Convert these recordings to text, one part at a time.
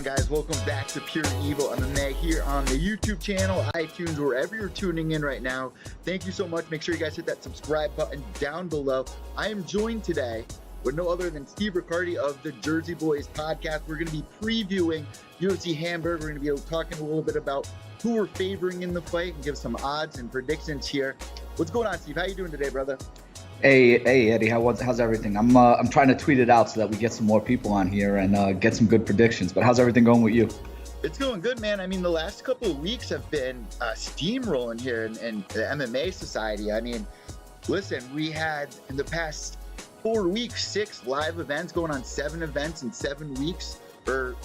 guys? Welcome back to Pure Evil MMA here on the YouTube channel, iTunes, wherever you're tuning in right now. Thank you so much. Make sure you guys hit that subscribe button down below. I am joined today with no other than Steven Ricardi of the Jersey Boys podcast. We're going to be previewing UFC Hamburg. We're going to be talking a little bit about who we're favoring in the fight and give some odds and predictions here. What's going on, Steve? How you doing today, brother? Hey Eddie, how's everything? I'm trying to tweet it out so that we get some more people on here and get some good predictions. But how's everything going with you? It's going good, man. I mean, the last couple of weeks have been steamrolling here in the MMA society. I mean, listen, we had in the past 4 weeks 6 live events, going on 7 events in 7 weeks, or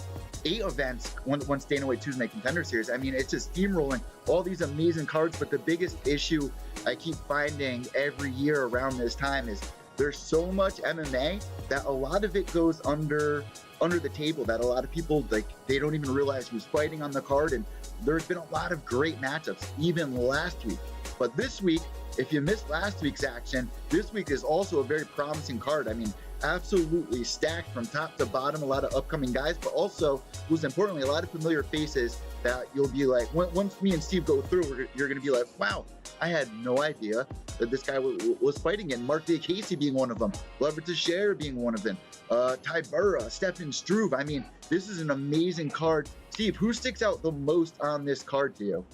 8 events once Dana White Tuesday Night Contender Series. I mean, it's just steamrolling, all these amazing cards. But the biggest issue I keep finding every year around this time is there's so much MMA that a lot of it goes under the table, that a lot of people, like, they don't even realize who's fighting on the card. And there's been a lot of great matchups even last week. But this week, if you missed last week's action, this week is also a very promising card. I mean, absolutely stacked from top to bottom, a lot of upcoming guys, but also, most importantly, a lot of familiar faces that you'll be like, once me and Steve go through, you're going to be like, wow, I had no idea that this guy was fighting in. Mark Casey being one of them, Glover Teixeira being one of them, Ty Burra, Stefan Struve. I mean, this is an amazing card. Steve, who sticks out the most on this card to you?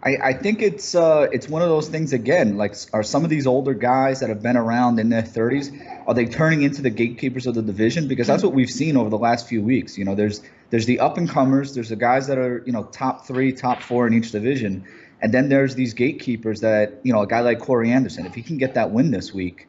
I think it's one of those things again. Like, are some of these older guys that have been around in their 30s, are they turning into the gatekeepers of the division? Because that's what we've seen over the last few weeks. You know, there's the up and comers, there's the guys that are, you know, top 3, top 4 in each division, and then there's these gatekeepers that, you know, a guy like Corey Anderson, if he can get that win this week,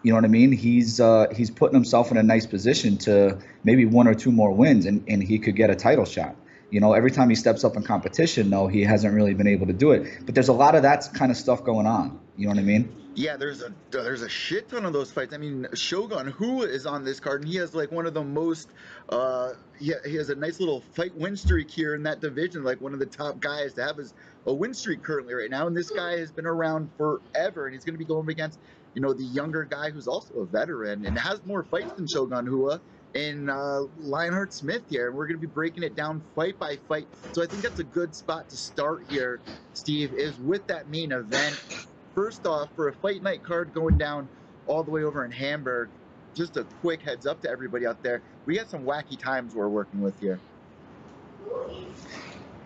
you know what I mean? He's putting himself in a nice position to maybe 1 or 2 more wins, and he could get a title shot. You know, every time he steps up in competition, though, he hasn't really been able to do it. But there's a lot of that kind of stuff going on. You know what I mean? Yeah, there's a shit ton of those fights. I mean, Shogun, who is on this card, and he has like one of the most, he has a nice little fight win streak here in that division, like one of the top guys to have a win streak currently right now. And this guy has been around forever, and he's going to be going up against, you know, the younger guy who's also a veteran and has more fights than Shogun Hua in Lionheart Smith here. And we're going to be breaking it down fight by fight. So I think that's a good spot to start here, Steve, is with that main event. First off, for a fight night card going down all the way over in Hamburg, just a quick heads up to everybody out there, we got some wacky times we're working with here.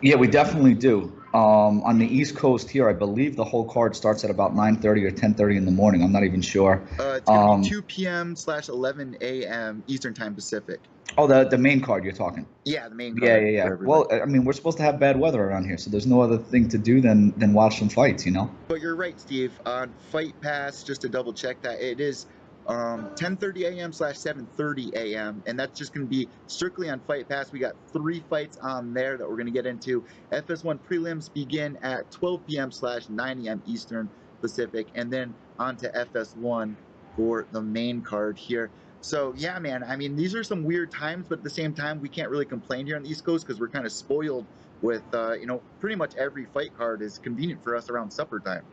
Yeah, we definitely do. On the East Coast here, I believe the whole card starts at about 9:30 or 10:30 in the morning. I'm not even sure. It's going to be 2 p.m/11 a.m. Eastern Time Pacific. Oh, the main card you're talking? Yeah, the main card. Yeah. Well, I mean, we're supposed to have bad weather around here, so there's no other thing to do than watch some fights, you know? But you're right, Steve. On Fight Pass, just to double check that, it is 10:30 a.m/7:30 a.m. and that's just going to be strictly on Fight Pass. We got 3 fights on there that we're going to get into. FS1 prelims begin at 12 p.m/9 a.m. Eastern Pacific, and then on to FS1 for the main card here. So yeah, man, I mean, these are some weird times, but at the same time, we can't really complain here on the East Coast because we're kind of spoiled with, you know, pretty much every fight card is convenient for us around supper time.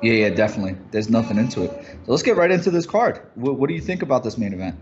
Yeah, definitely. There's nothing into it. So let's get right into this card. What do you think about this main event?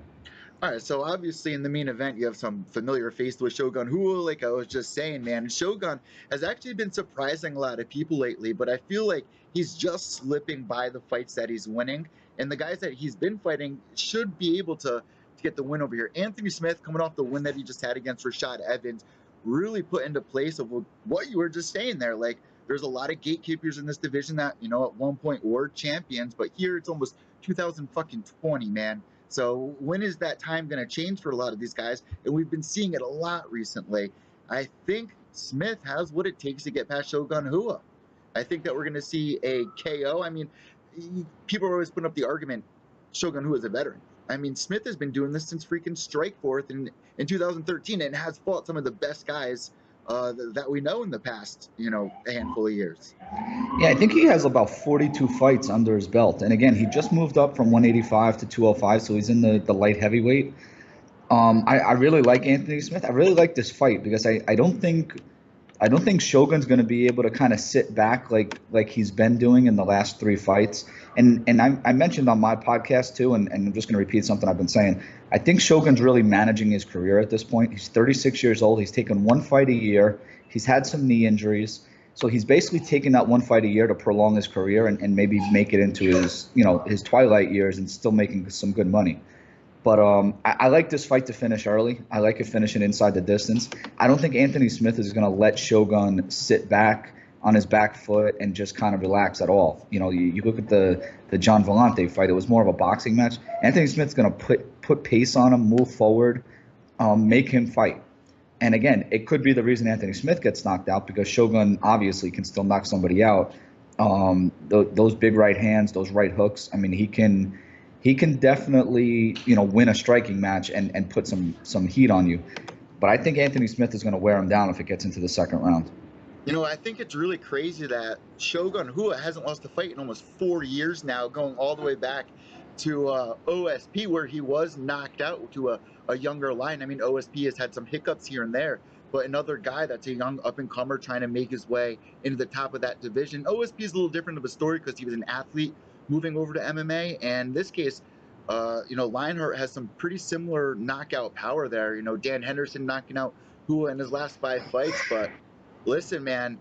All right, so obviously in the main event, you have some familiar face with Shogun Hua, like I was just saying, man. Shogun has actually been surprising a lot of people lately, but I feel like he's just slipping by the fights that he's winning. And the guys that he's been fighting should be able to get the win over here. Anthony Smith, coming off the win that he just had against Rashad Evans, really put into place of what you were just saying there. Like, there's a lot of gatekeepers in this division that, you know, at one point were champions, but here it's almost 2020, man. So when is that time going to change for a lot of these guys? And we've been seeing it a lot recently. I think Smith has what it takes to get past Shogun Hua. I think that we're going to see a KO. I mean, people are always putting up the argument, Shogun Hua is a veteran. I mean, Smith has been doing this since freaking Strikeforth in 2013 and has fought some of the best guys that we know in the past, you know, a handful of years. Yeah, I think he has about 42 fights under his belt. And again, he just moved up from 185 to 205, so he's in the light heavyweight. I really like Anthony Smith. I really like this fight because I don't think I don't think Shogun's going to be able to kind of sit back like he's been doing in the last 3 fights. And I mentioned on my podcast too, and I'm just going to repeat something I've been saying. I think Shogun's really managing his career at this point. He's 36 years old. He's taken 1 fight a year. He's had some knee injuries. So he's basically taking that 1 fight a year to prolong his career and maybe make it into his twilight years and still making some good money. But I like this fight to finish early. I like it finishing inside the distance. I don't think Anthony Smith is going to let Shogun sit back on his back foot and just kind of relax at all. You look at the John Vellante fight. It was more of a boxing match. Anthony Smith's going to put pace on him, move forward, make him fight. And again, it could be the reason Anthony Smith gets knocked out, because Shogun obviously can still knock somebody out. Those big right hands, those right hooks. I mean, he can definitely, win a striking match and put some heat on you. But I think Anthony Smith is going to wear him down if it gets into the second round. I think it's really crazy that Shogun Rua hasn't lost a fight in almost 4 years now, going all the way back to OSP, where he was knocked out to a younger line. I mean, OSP has had some hiccups here and there, but another guy that's a young up-and-comer trying to make his way into the top of that division. OSP is a little different of a story because he was an athlete moving over to MMA, and in this case, Lionheart has some pretty similar knockout power there. Dan Henderson knocking out Rua in his last 5 fights, but listen, man,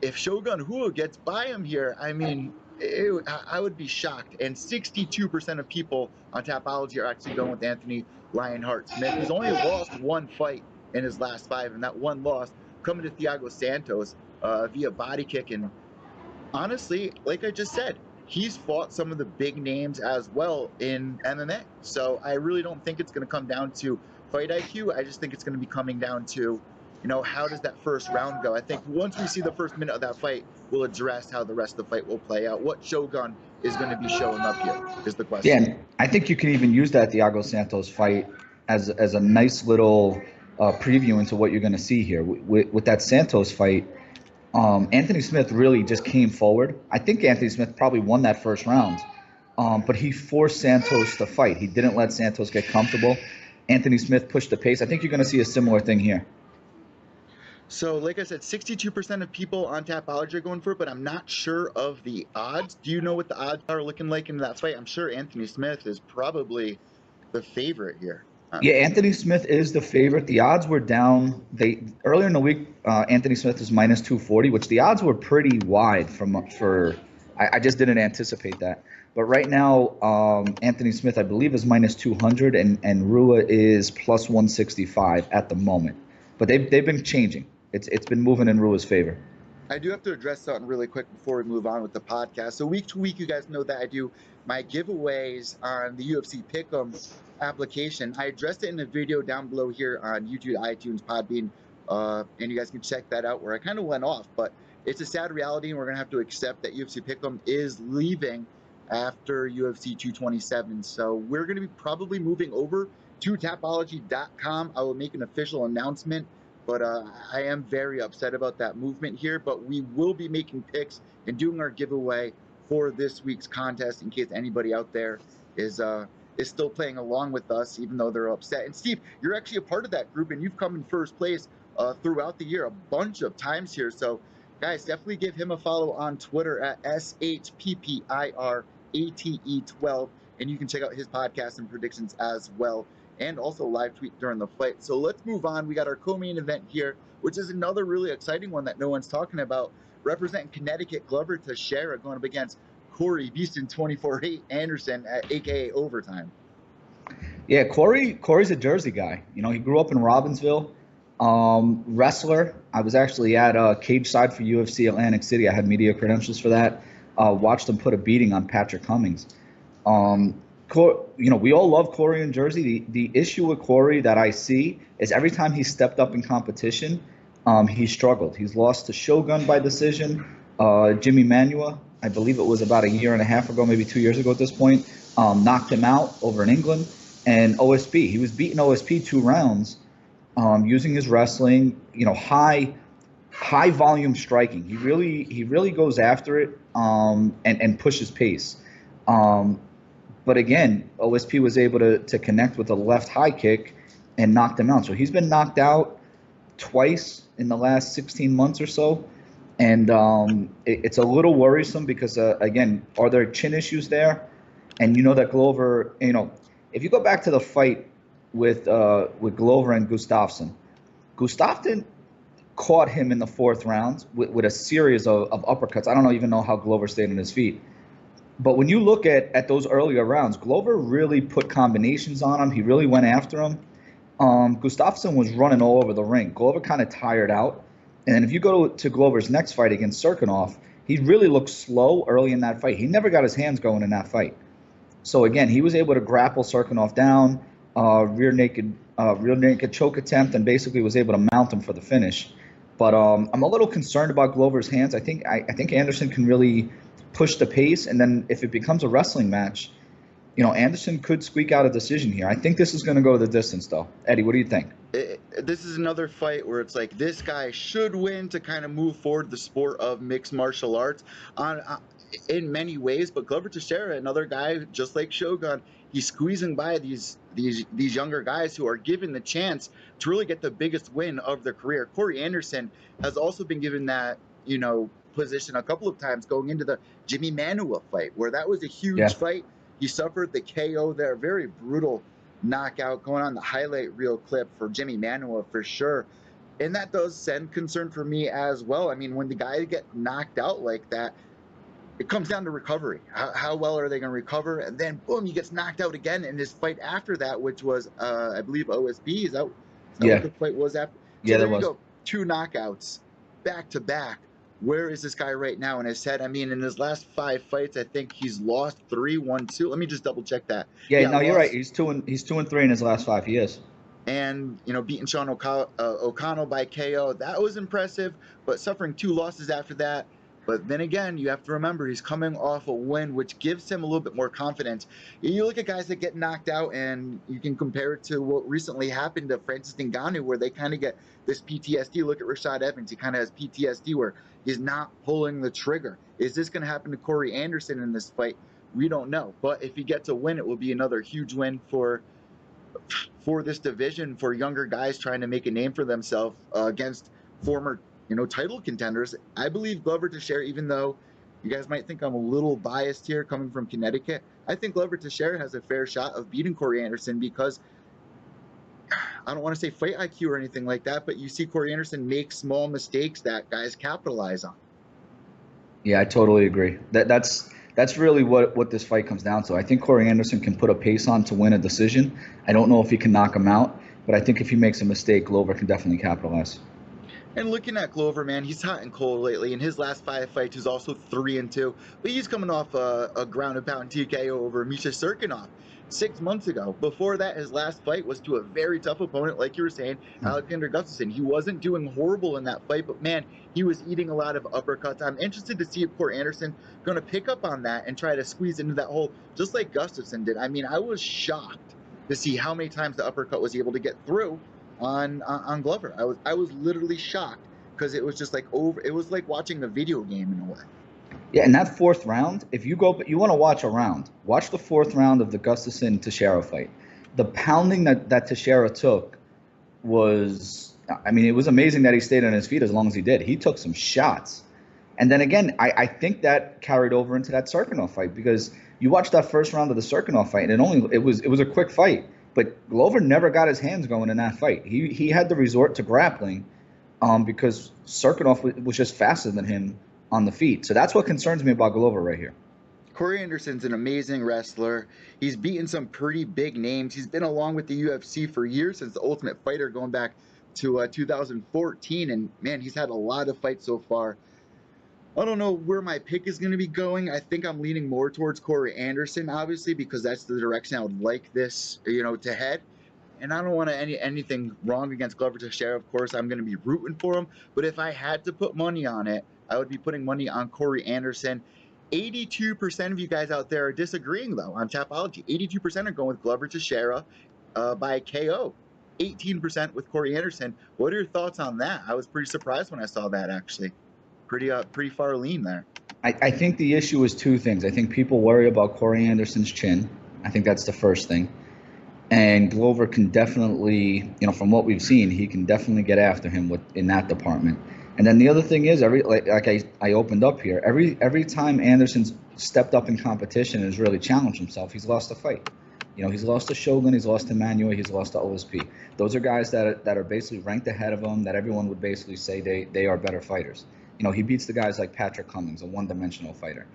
if Shogun Rua gets by him here, I mean, I would be shocked. And 62% of people on Tapology are actually going with Anthony Lionheart Smith. He's only lost 1 fight in his last 5, and that one loss coming to Thiago Santos via body kick. And honestly, like I just said, he's fought some of the big names as well in MMA. So I really don't think it's going to come down to fight IQ. I just think it's going to be coming down to, how does that first round go? I think once we see the first minute of that fight, we'll address how the rest of the fight will play out. What Shogun is going to be showing up here is the question. Yeah, and I think you can even use that Thiago Santos fight as a nice little preview into what you're going to see here. With that Santos fight, Anthony Smith really just came forward. I think Anthony Smith probably won that first round, but he forced Santos to fight. He didn't let Santos get comfortable. Anthony Smith pushed the pace. I think you're going to see a similar thing here. So, like I said, 62% of people on Tapology are going for it, but I'm not sure of the odds. Do you know what the odds are looking like in that fight? I'm sure Anthony Smith is probably the favorite here. Yeah, Anthony Smith is the favorite. The odds were down. Earlier in the week, Anthony Smith was minus 240, which the odds were pretty wide I just didn't anticipate that. But right now, Anthony Smith, I believe, is minus 200, and Rua is plus 165 at the moment. But they've been changing. It's been moving in Rua's favor. I do have to address something really quick before we move on with the podcast. So week to week, you guys know that I do my giveaways on the UFC Pick'em application. I addressed it in a video down below here on YouTube, iTunes, Podbean, and you guys can check that out where I kind of went off. But it's a sad reality, and we're going to have to accept that UFC Pick'em is leaving after UFC 227. So we're going to be probably moving over to Tapology.com. I will make an official announcement, but I am very upset about that movement here. But we will be making picks and doing our giveaway for this week's contest in case anybody out there is still playing along with us, even though they're upset. And Steve, you're actually a part of that group, and you've come in first place throughout the year a bunch of times here. So guys, definitely give him a follow on Twitter at SHPPIRATE12, and you can check out his podcast and predictions as well, and also live tweet during the fight. So let's move on. We got our co-main event here, which is another really exciting one that no one's talking about. Representing Connecticut, Glover Teixeira going up against Corey Beeston 24-8 Anderson at AKA Overtime. Yeah, Corey's a Jersey guy. He grew up in Robbinsville. Wrestler. I was actually at cage side for UFC Atlantic City. I had media credentials for that. Watched him put a beating on Patrick Cummings. We all love Corey in Jersey. The issue with Corey that I see is every time he stepped up in competition, he struggled. He's lost to Shogun by decision. Jimmy Manua, I believe it was about a year and a half ago, maybe 2 years ago at this point, knocked him out over in England. And OSP, he was beating OSP 2 rounds using his wrestling, high volume striking. He really goes after it and pushes pace. But again, OSP was able to connect with a left high kick and knocked him out. So he's been knocked out twice in the last 16 months or so. And it's a little worrisome because, again, are there chin issues there? And you know that Glover, if you go back to the fight with Glover and Gustafsson caught him in the fourth round with a series of uppercuts. I don't even know how Glover stayed on his feet. But when you look at those earlier rounds, Glover really put combinations on him. He really went after him. Gustafsson was running all over the ring. Glover kind of tired out. And if you go to Glover's next fight against Serkinov, he really looked slow early in that fight. He never got his hands going in that fight. So again, he was able to grapple Serkinov down, rear naked choke attempt, and basically was able to mount him for the finish. But I'm a little concerned about Glover's hands. I think Anderson can really push the pace, and then if it becomes a wrestling match, Anderson could squeak out a decision here. I think this is going to go the distance, though. Eddie, what do you think? This is another fight where it's like this guy should win to kind of move forward the sport of mixed martial arts in many ways. But Glover Teixeira, another guy just like Shogun, he's squeezing by these younger guys who are given the chance to really get the biggest win of their career. Corey Anderson has also been given that position a couple of times going into the Jimmy Manuwa fight, where that was a huge fight. He suffered the KO there, very brutal knockout going on the highlight reel clip for Jimmy Manuwa for sure. And that does send concern for me as well. I mean, when the guys get knocked out like that, it comes down to recovery. How well are they going to recover? And then, boom, he gets knocked out again in his fight after that, which was, I believe, OSB. Is that what the fight was after? So there you go. 2 knockouts back to back. Where is this guy right now in his head? I mean, in his last 5 fights, I think he's lost 3, 1, 2. Let me just double check that. Yeah, no, you're right. He's 2 and 3 in his last 5. He is. And beating Sean O'Connell by KO, that was impressive. But suffering 2 losses after that. But then again, you have to remember he's coming off a win, which gives him a little bit more confidence. You look at guys that get knocked out, and you can compare it to what recently happened to Francis Ngannou, where they kind of get this PTSD. Look at Rashad Evans. He kind of has PTSD where he's not pulling the trigger. Is this going to happen to Corey Anderson in this fight? We don't know. But if he gets a win, it will be another huge win for this division, for younger guys trying to make a name for themselves against former title contenders. I believe Glover Teixeira, even though you guys might think I'm a little biased here coming from Connecticut, I think Glover Teixeira has a fair shot of beating Corey Anderson because I don't want to say fight IQ or anything like that, but you see Corey Anderson make small mistakes that guys capitalize on. Yeah, I totally agree. That's really what this fight comes down to. I think Corey Anderson can put a pace on to win a decision. I don't know if he can knock him out, but I think if he makes a mistake, Glover can definitely capitalize. And looking at Glover, man, he's hot and cold lately. In his last 5 fights, he's also 3-2. But he's coming off a ground and pound TKO over Misha Serkinov 6 months ago. Before that, his last fight was to a very tough opponent, like you were saying, Alexander Gustafsson. He wasn't doing horrible in that fight, but man, he was eating a lot of uppercuts. I'm interested to see if Corey Anderson going to pick up on that and try to squeeze into that hole, just like Gustafsson did. I mean, I was shocked to see how many times the uppercut was able to get through on Glover. I was literally shocked because it was just like it was like watching a video game in a way. Yeah, in that 4th round, if you want to watch a round, watch the 4th round of the Gustafsson Teixeira fight. The pounding that Teixeira took was, I mean, it was amazing that he stayed on his feet as long as he did. He took some shots. And then again, I think that carried over into that Serkinov fight, because you watch that first round of the Serkinov fight, and it was a quick fight. But Glover never got his hands going in that fight. He had to resort to grappling because Serkinov was just faster than him on the feet. So that's what concerns me about Glover right here. Corey Anderson's an amazing wrestler. He's beaten some pretty big names. He's been along with the UFC for years, since the Ultimate Fighter, going back to 2014. And, man, he's had a lot of fights so far. I don't know where my pick is going to be going. I think I'm leaning more towards Corey Anderson, obviously, because that's the direction I would like this, to head. And I don't want anything wrong against Glover Teixeira. Of course, I'm going to be rooting for him. But if I had to put money on it, I would be putting money on Corey Anderson. 82% of you guys out there are disagreeing, though, on Tapology. 82% are going with Glover Teixeira by KO. 18% with Corey Anderson. What are your thoughts on that? I was pretty surprised when I saw that, actually. Pretty far lean there. I think the issue is 2 things. I think people worry about Corey Anderson's chin. I think that's the first thing. And Glover can definitely, from what we've seen, he can definitely get after him in that department. And then the other thing is, I opened up here, every time Anderson's stepped up in competition and has really challenged himself, he's lost a fight. He's lost to Shogun, he's lost to Manuel, he's lost to OSP. Those are guys that are basically ranked ahead of him, that everyone would basically say they are better fighters. He beats the guys like Patrick Cummings, a one-dimensional fighter.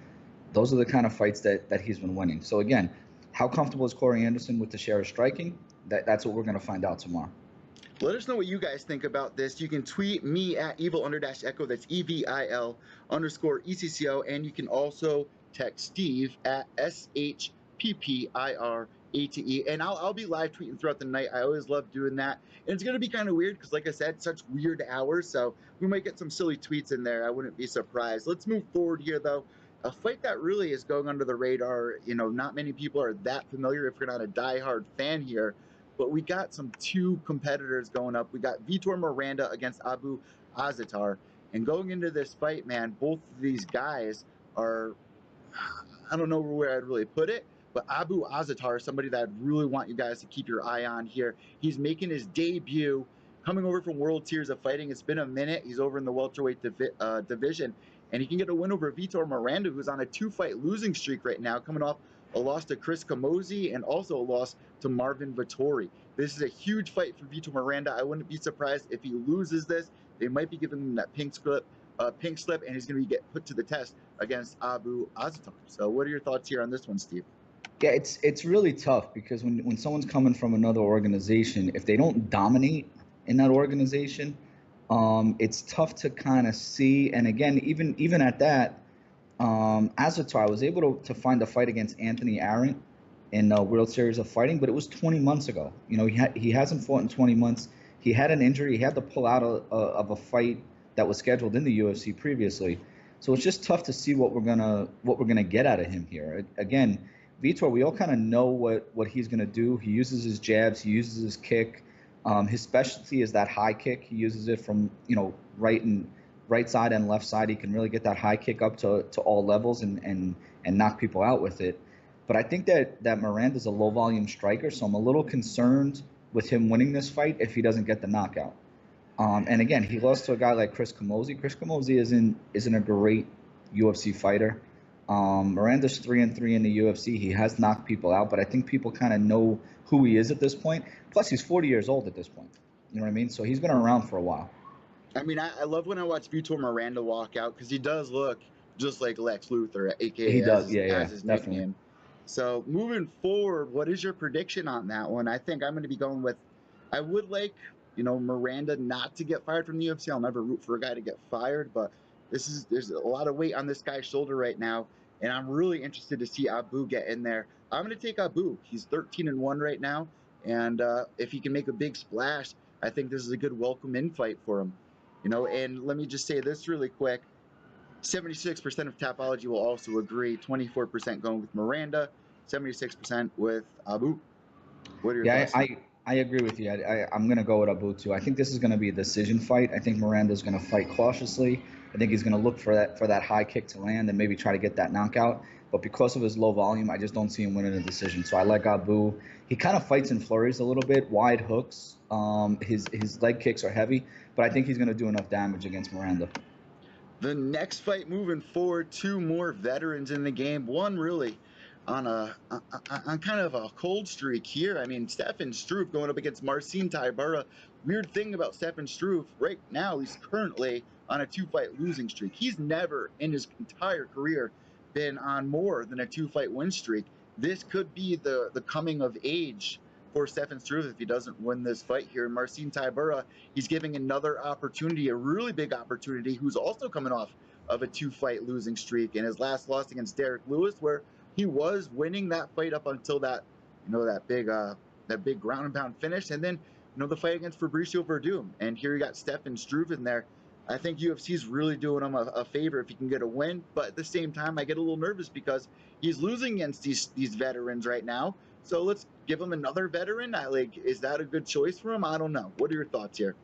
Those are the kind of fights that he's been winning. So again, how comfortable is Corey Anderson with the share of striking? That's what we're going to find out tomorrow. Let us know what you guys think about this. You can tweet me at evil_echo. That's EVIL_ECCO. And you can also text Steve at SHPPIRATE. And I'll be live tweeting throughout the night. I always love doing that. And it's going to be kind of weird because, like I said, such weird hours. So we might get some silly tweets in there. I wouldn't be surprised. Let's move forward here, though. A fight that really is going under the radar. Not many people are that familiar if you're not a diehard fan here. But we got two competitors going up. We got Vitor Miranda against Abu Azaitar. And going into this fight, man, both of these guys are, I don't know where I'd really put it, but Abu Azaitar is somebody that I'd really want you guys to keep your eye on here. He's making his debut, coming over from World Series of Fighting. It's been a minute. He's over in the welterweight division, and he can get a win over Vitor Miranda, who's on a 2-fight losing streak right now, coming off a loss to Chris Camozzi and also a loss to Marvin Vettori. This is a huge fight for Vitor Miranda. I wouldn't be surprised if he loses this. They might be giving him that pink slip, and he's going to get put to the test against Abu Azaitar. So what are your thoughts here on this one, Steve? Yeah, it's really tough because when someone's coming from another organization, if they don't dominate in that organization, it's tough to kind of see. And again, even at that, Azaitar was able to find a fight against Anthony Aaron in the World Series of Fighting, but it was 20 months ago. He hasn't fought in 20 months. He had an injury. He had to pull out of a fight that was scheduled in the UFC previously. So it's just tough to see what we're gonna get out of him here. Again, Vitor, we all kind of know what he's gonna do. He uses his jabs. He uses his kick. His specialty is that high kick. He uses it from right side and left side. He can really get that high kick up to all levels and knock people out with it. But I think that Miranda's a low volume striker, so I'm a little concerned with him winning this fight if he doesn't get the knockout. And again, he lost to a guy like Chris Camozzi. Chris Camozzi isn't a great UFC fighter. Miranda's 3-3 in the UFC. He has knocked people out, but I think people kind of know who he is at this point. Plus, he's 40 years old at this point. You know what I mean? So he's been around for a while. I mean, I love when I watch Vitor Miranda walk out because he does look just like Lex Luthor, aka He does, as his definitely. nickname. So moving forward, what is your prediction on that one? I think I'm going to be going with, I would like, Miranda not to get fired from the UFC. I'll never root for a guy to get fired, but there's a lot of weight on this guy's shoulder right now, and I'm really interested to see Abu get in there. I'm going to take Abu. He's 13-1 right now, and if he can make a big splash, I think this is a good welcome in fight for him. And let me just say this really quick. 76% of Tapology will also agree. 24% going with Miranda, 76% with Abu. What are your thoughts? I agree with you. I'm going to go with Abu too. I think this is going to be a decision fight. I think Miranda's going to fight cautiously. I think he's going to look for that high kick to land and maybe try to get that knockout. But because of his low volume, I just don't see him winning a decision. So I like Abu. He kind of fights in flurries a little bit, wide hooks. His leg kicks are heavy, but I think he's going to do enough damage against Miranda. The next fight moving forward, two more veterans in the game. One really on kind of a cold streak here. I mean, Stefan Struve going up against Marcin Tybura. Weird thing about Stefan Struve, right now he's currently on a 2-fight losing streak. He's never in his entire career been on more than a 2-fight win streak. This could be the coming of age for Stefan Struve if he doesn't win this fight here. Marcin Tybura, he's giving another opportunity, a really big opportunity, who's also coming off of a 2-fight losing streak in his last loss against Derek Lewis, where he was winning that fight up until that big ground and pound finish, and then the fight against Fabricio Verdum. And here you got Stefan Struve in there. I think UFC's really doing him a favor if he can get a win, but at the same time, I get a little nervous because he's losing against these veterans right now. So let's give him another veteran. Is that a good choice for him? I don't know. What are your thoughts here?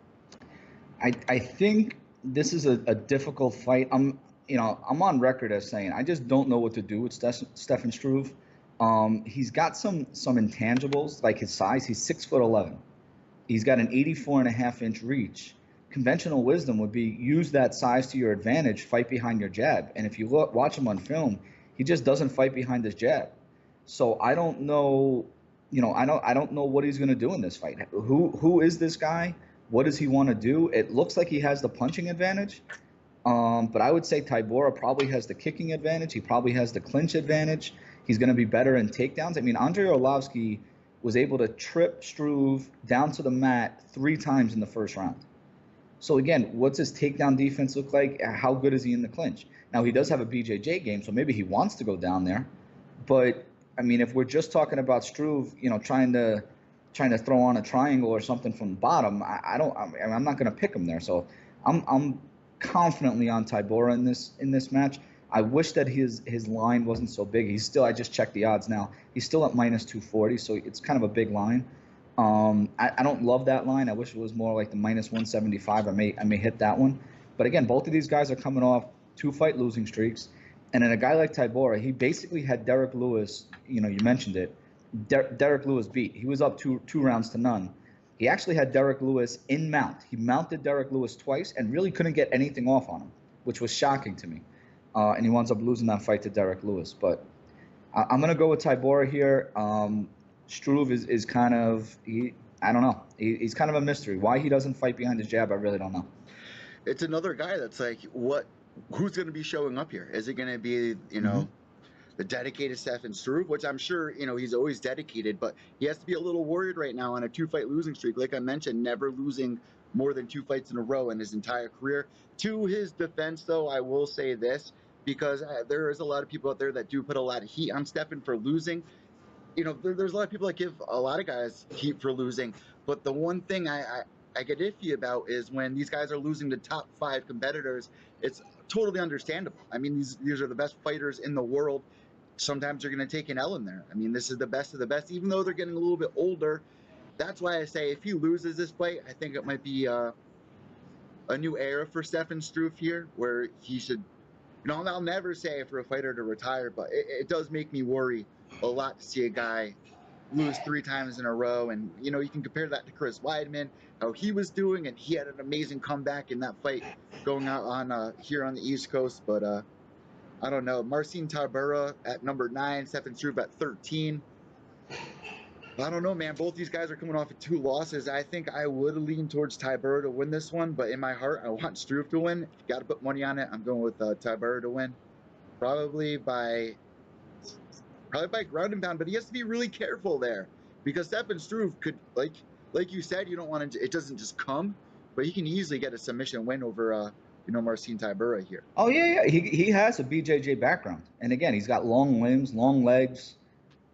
I think this is a difficult fight. I'm on record as saying I just don't know what to do with Stefan Struve. He's got some intangibles like his size. He's 6'11". He's got an 84.5-inch reach. Conventional wisdom would be use that size to your advantage, fight behind your jab. And if you watch him on film, he just doesn't fight behind his jab. So I don't know, I don't know what he's going to do in this fight. Who is this guy? What does he want to do? It looks like he has the punching advantage. But I would say Tybura probably has the kicking advantage. He probably has the clinch advantage. He's going to be better in takedowns. I mean, Andrei Arlovski was able to trip Struve down to the mat 3 times in the first round. So again, what's his takedown defense look like? How good is he in the clinch? Now, he does have a BJJ game, so maybe he wants to go down there. But I mean, if we're just talking about Struve, trying to throw on a triangle or something from the bottom, I'm not going to pick him there. So I'm confidently on Tybura in this match. I wish that his line wasn't so big. I just checked the odds now. He's still at minus 240, so it's kind of a big line. I don't love that line. I wish it was more like the minus 175. I may hit that one. But again, both of these guys are coming off 2 fight losing streaks. And in a guy like Tybura, he basically had Derek Lewis, you mentioned it, Derek Lewis beat. He was up two rounds to none. He actually had Derek Lewis in mount. He mounted Derek Lewis twice and really couldn't get anything off on him, which was shocking to me. And he winds up losing that fight to Derek Lewis. But I'm going to go with Tybura here. Struve is kind of, I don't know. He's kind of a mystery. Why he doesn't fight behind his jab, I really don't know. It's another guy that's like, who's going to be showing up here? Is it going to be, the dedicated Stefan Struve, which I'm sure, he's always dedicated, but he has to be a little worried right now on a 2-fight losing streak. Like I mentioned, never losing more than 2 fights in a row in his entire career. To his defense, though, I will say this, because there is a lot of people out there that do put a lot of heat on Stefan for losing. There's a lot of people that give a lot of guys heat for losing, but the one thing I get iffy about is when these guys are losing to top 5 competitors. It's totally understandable. I mean, these are the best fighters in the world. Sometimes you're going to take an L in there. I mean, this is the best of the best, even though they're getting a little bit older. That's why I say if he loses this fight, I think it might be a new era for Stefan Struve here, where he should, I'll never say for a fighter to retire, but it does make me worry a lot to see a guy lose 3 times in a row. And, you can compare that to Chris Weidman, how he was doing, and he had an amazing comeback in that fight going out on here on the East Coast. But I don't know. Marcin Tybura at number 9, Stefan Struve at 13. I don't know, man. Both these guys are coming off of 2 losses. I think I would lean towards Tybura to win this one, but in my heart, I want Struve to win. If you got to put money on it, I'm going with Tybura to win. Probably by ground and pound, but he has to be really careful there, because Stefan Struve could, like you said, you don't want to, it doesn't just come, but he can easily get a submission win over Marcin Tybura here. Oh yeah. He has a BJJ background, and again, he's got long limbs, long legs.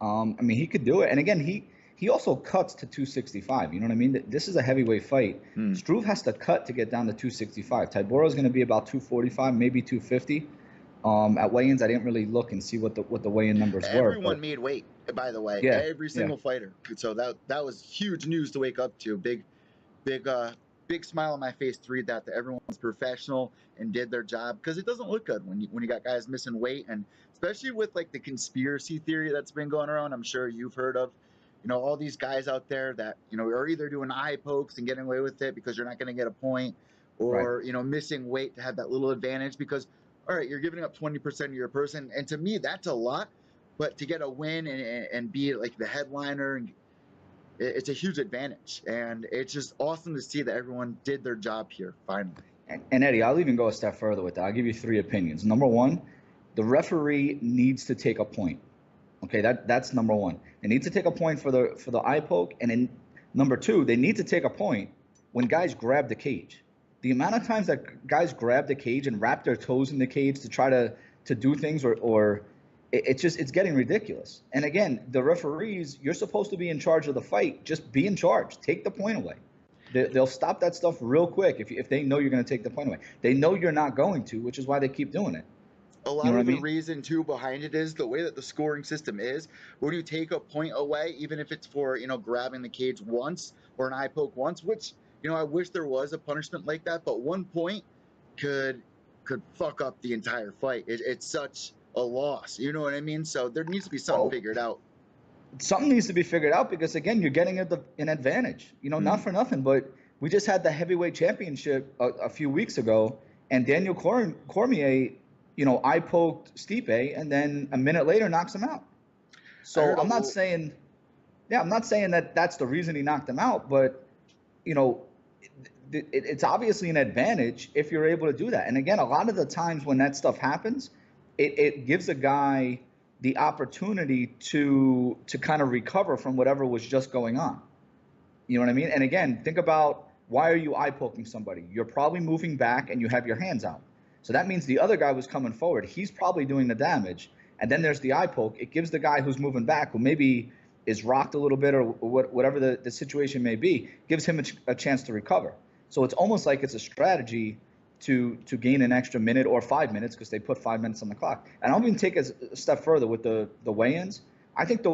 I mean, he could do it. And again, he also cuts to 265. You know what I mean? This is a heavyweight fight. Struve has to cut to get down to 265. Tybura is going to be about 245, maybe 250. At weigh-ins, I didn't really look and see what the weigh-in numbers were. Everyone made weight, by the way. Yeah, every single fighter. So that was huge news to wake up to. Big smile on my face to read that everyone's professional and did their job, because it doesn't look good when you got guys missing weight, and especially with like the conspiracy theory that's been going around. I'm sure you've heard of, all these guys out there that are either doing eye pokes and getting away with it because you're not going to get a point, or right. Missing weight to have that little advantage, because all right, you're giving up 20% of your person, and to me that's a lot, but to get a win and be like the headliner, and it's a huge advantage, and it's just awesome to see that everyone did their job here finally. And Eddie, I'll even go a step further with that. I'll give you 3 opinions. Number 1, the referee needs to take a point. Okay, that's number 1. They need to take a point for the eye poke, and then number 2, they need to take a point when guys grab the cage. The amount of times that guys grab the cage and wrap their toes in the cage to try to do things, or it's getting ridiculous. And again, the referees, you're supposed to be in charge of the fight. Just be in charge. Take the point away. They'll stop that stuff real quick if they know you're going to take the point away. They know you're not going to, which is why they keep doing it. A lot of the reason, too, behind it is the way that the scoring system is. When you take a point away, even if it's for, grabbing the cage once or an eye poke once, which, I wish there was a punishment like that, but 1 point could fuck up the entire fight. It's such a loss. You know what I mean? So there needs to be something Well, figured out. something needs to be figured out because again, you're getting an advantage. Not for nothing, but we just had the heavyweight championship a few weeks ago, and Daniel Cormier, eye poked Stipe, and then a minute later knocks him out. So I'm not saying, I'm not saying that that's the reason he knocked him out, but you know, it's obviously an advantage if you're able to do that. And again, a lot of the times when that stuff happens, it gives a guy the opportunity to kind of recover from whatever was just going on. You know what I mean? And again, think about, why are you eye poking somebody? You're probably moving back and you have your hands out. So that means the other guy was coming forward. He's probably doing the damage. And then there's the eye poke. It gives the guy who's moving back, who maybe is rocked a little bit or whatever the situation may be, gives him a chance to recover. So it's almost like it's a strategy to gain an extra minute or 5 minutes, because they put 5 minutes on the clock. And I'll even take a step further with the weigh-ins. I think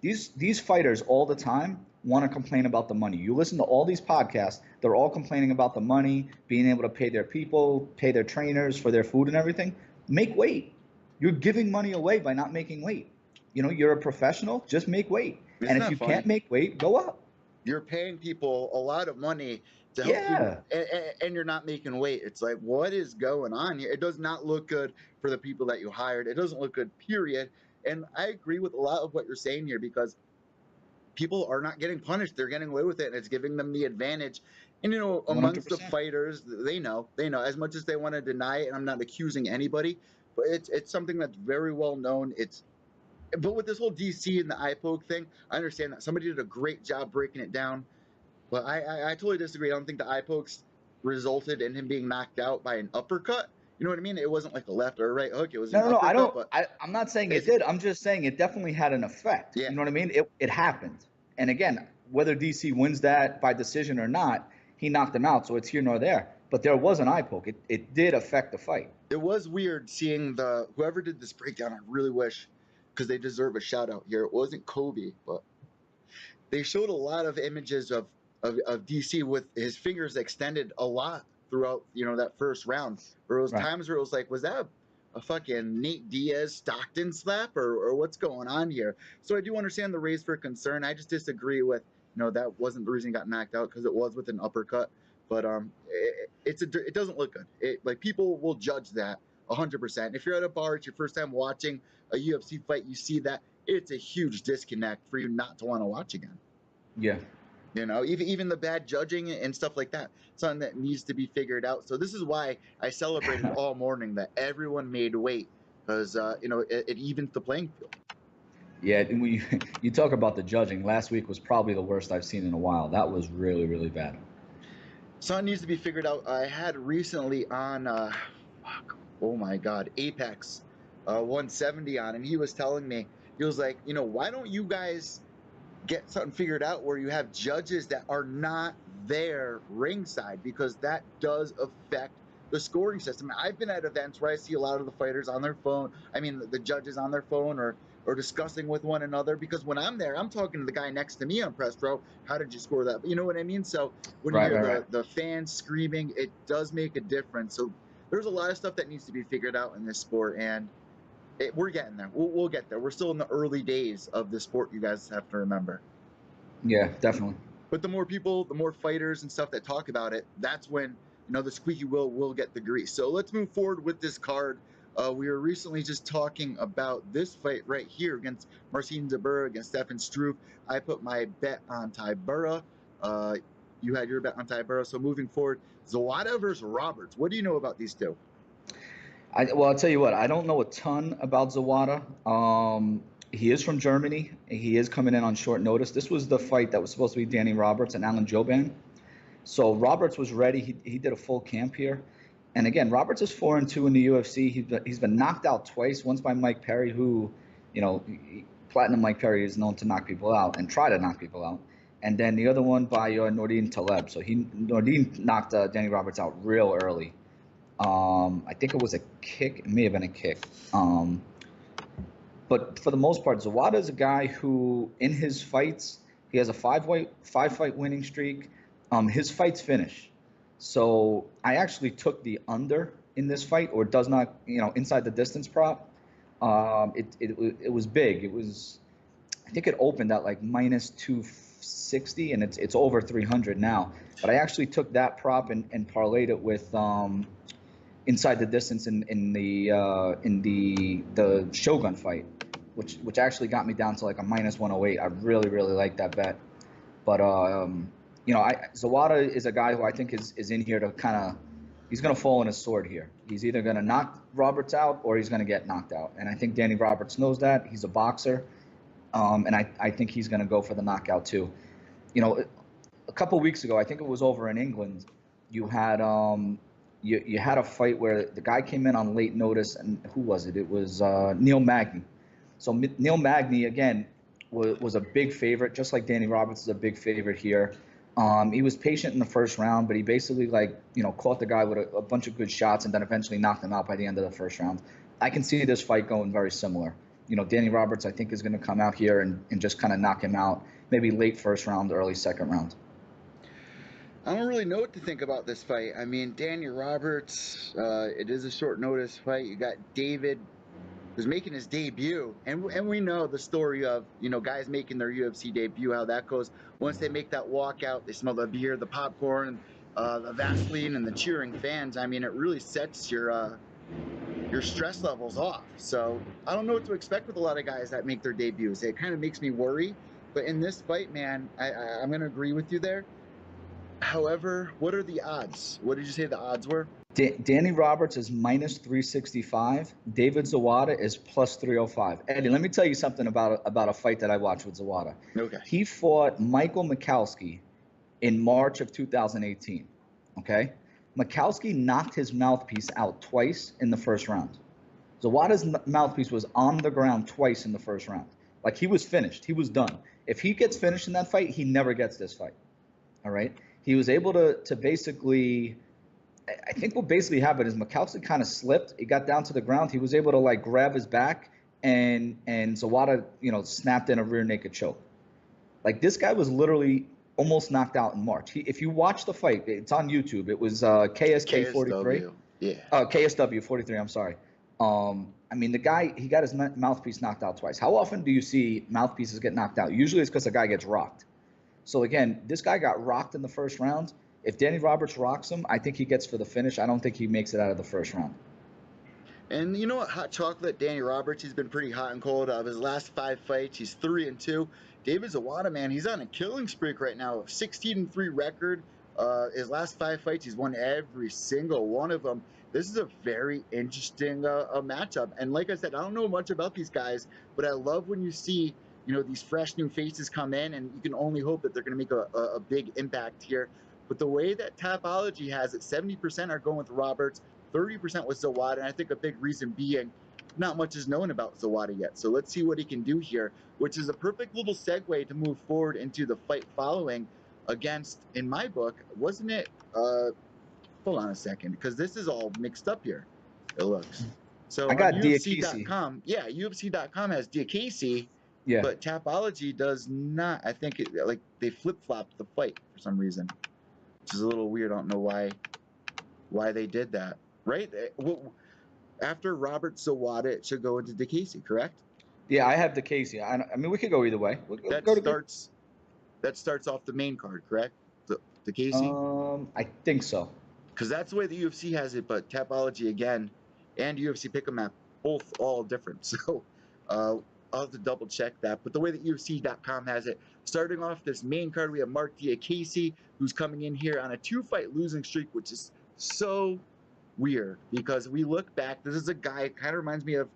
these fighters all the time want to complain about the money. You listen to all these podcasts, they're all complaining about the money, being able to pay their people, pay their trainers for their food and everything. Make weight. You're giving money away by not making weight. You're a professional, just make weight. And if you can't make weight, go up. You're paying people a lot of money to help you, and you're not making weight. It's like, what is going on here? It does not look good for the people that you hired. It doesn't look good, period. And I agree with a lot of what you're saying here, because people are not getting punished. They're getting away with it, and it's giving them the advantage. And, amongst 100%. The fighters, they know as much as they want to deny it, and I'm not accusing anybody, but it's something that's very well known. But with this whole DC and the eye poke thing, I understand that somebody did a great job breaking it down, but I totally disagree. I don't think the eye pokes resulted in him being knocked out by an uppercut. You know what I mean? It wasn't like a left or a right hook. It was no. I don't. I'm not saying it did. I'm just saying it definitely had an effect. Yeah. You know what I mean? It happened. And again, whether DC wins that by decision or not, he knocked him out. So it's here nor there. But there was an eye poke. It did affect the fight. It was weird seeing whoever did this breakdown. I really wish, because they deserve a shout out here. It wasn't Kobe, but they showed a lot of images of DC with his fingers extended a lot throughout, that first round. There was times where it was like, was that a fucking Nate Diaz Stockton slap or what's going on here? So I do understand the raise for concern. I just disagree with, that wasn't the reason he got knocked out, because it was with an uppercut. But it doesn't look good. Like, people will judge that 100%. If you're at a bar, it's your first time watching a UFC fight, you see that, it's a huge disconnect for you not to want to watch again. Yeah. Even the bad judging and stuff like that, something that needs to be figured out. So this is why I celebrated all morning that everyone made weight, because it evens the playing field. Yeah, you talk about the judging. Last week was probably the worst I've seen in a while. That was really, really bad. Something needs to be figured out. I had recently on, oh my God, Apex 170 on, and he was telling me, he was like, why don't you guys get something figured out where you have judges that are not there ringside, because that does affect the scoring system. I've been at events where I see a lot of the fighters on their phone. I mean, the judges on their phone or discussing with one another, because when I'm there, I'm talking to the guy next to me on press row. How did you score that? You know what I mean? So when you hear the fans screaming, it does make a difference. So there's a lot of stuff that needs to be figured out in this sport, and we're getting there. We'll get there. We're still in the early days of the sport, you guys have to remember. Yeah, definitely. But the more people, the more fighters and stuff that talk about it, that's when, the squeaky wheel will get the grease. So let's move forward with this card. We were recently just talking about this fight right here against Marcin Tybura against Stefan Struve. I put my bet on Tybura. You had your bet on Tybura. So moving forward, Zawada versus Roberts. What do you know about these two? I'll tell you what, I don't know a ton about Zawada. He is from Germany. He is coming in on short notice. This was the fight that was supposed to be Danny Roberts and Alan Jouban. So Roberts was ready. He did a full camp here. And again, Roberts is 4-2 in the UFC. He's been knocked out twice, once by Mike Perry, who, Platinum Mike Perry is known to knock people out and try to knock people out. And then the other one by Nordine Taleb. So Nordine knocked Danny Roberts out real early. I think it was a kick. It may have been a kick. But for the most part, Zawada is a guy who, in his fights, he has a five-fight winning streak. His fights finish. So I actually took the under in this fight, or does not, inside the distance prop, it was big. It was, I think it opened at like minus 260, and it's over 300 now. But I actually took that prop and parlayed it with inside the distance in the Shogun fight, which actually got me down to like a minus 108. I really like that bet. But Zawada is a guy who I think is in here to kind of, he's going to fall on his sword here. He's either going to knock Roberts out or he's going to get knocked out. And I think Danny Roberts knows that. He's a boxer. And I think he's going to go for the knockout too. A couple weeks ago, I think it was over in England, you had you had a fight where the guy came in on late notice, and who was it? It was Neil Magny. So Neil Magny, again, was a big favorite, just like Danny Roberts is a big favorite here. He was patient in the first round, but he basically caught the guy with a bunch of good shots and then eventually knocked him out by the end of the first round. I can see this fight going very similar. Danny Roberts, I think, is going to come out here and just kind of knock him out, maybe late first round, early second round. I don't really know what to think about this fight. I mean, Danny Roberts, it is a short notice fight. You got David, who's making his debut, and we know the story of guys making their UFC debut, how that goes. Once they make that walkout, they smell the beer, the popcorn, the Vaseline, and the cheering fans. I mean, it really sets your stress levels off. So I don't know what to expect with a lot of guys that make their debuts. It kind of makes me worry. But in this fight, man, I'm going to agree with you there. However, what are the odds? What did you say the odds were? Danny Roberts is minus 365. David Zawada is plus 305. Eddie, let me tell you something about a fight that I watched with Zawada. Okay. He fought Michael Mikowski in March of 2018. Okay? Mikowski knocked his mouthpiece out twice in the first round. Zawada's mouthpiece was on the ground twice in the first round. Like, he was finished. He was done. If he gets finished in that fight, he never gets this fight. All right? He was able to basically, I think what basically happened is Mikowski kind of slipped. He got down to the ground. He was able to grab his back, and Zawada, snapped in a rear naked choke. Like, this guy was literally almost knocked out in March. If you watch the fight, it's on YouTube. It was KSK 43. Yeah. KSW 43. I'm sorry. I mean, the guy, he got his mouthpiece knocked out twice. How often do you see mouthpieces get knocked out? Usually it's because a guy gets rocked. So again, this guy got rocked in the first round. If Danny Roberts rocks him, I think he gets for the finish. I don't think he makes it out of the first round. And you know what? Hot chocolate, Danny Roberts, he's been pretty hot and cold. Of his last 5 fights, he's 3-2. David Zawada, man, he's on a killing streak right now. 16-3 record. His last 5 fights, he's won every single one of them. This is a very interesting matchup. And like I said, I don't know much about these guys, but I love when you see these fresh new faces come in, and you can only hope that they're going to make a big impact here. But the way that Tapology has it, 70% are going with Roberts, 30% with Zawada, and I think a big reason being not much is known about Zawada yet. So let's see what he can do here, which is a perfect little segue to move forward into the fight following against, in my book, wasn't it? Hold on a second, because this is all mixed up here. It looks. So I got UFC.com. Yeah, UFC.com has Diakese. Yeah. But Tapology does not. I think they flip-flopped the fight for some reason, which is a little weird. I don't know why they did that. Right? After Robert Zawada, it should go into Diakese, correct? Yeah, I have Diakese. I mean, we could go either way. That starts off the main card, correct? Diakese? I think so. Because that's the way the UFC has it, but Tapology again and UFC Pick'em Map both all different. So I'll have to double check that. But the way that UFC.com has it, starting off this main card, we have Mark Diakese, who's coming in here on a 2-fight losing streak, which is so weird because we look back. This is a guy, kind of reminds me of,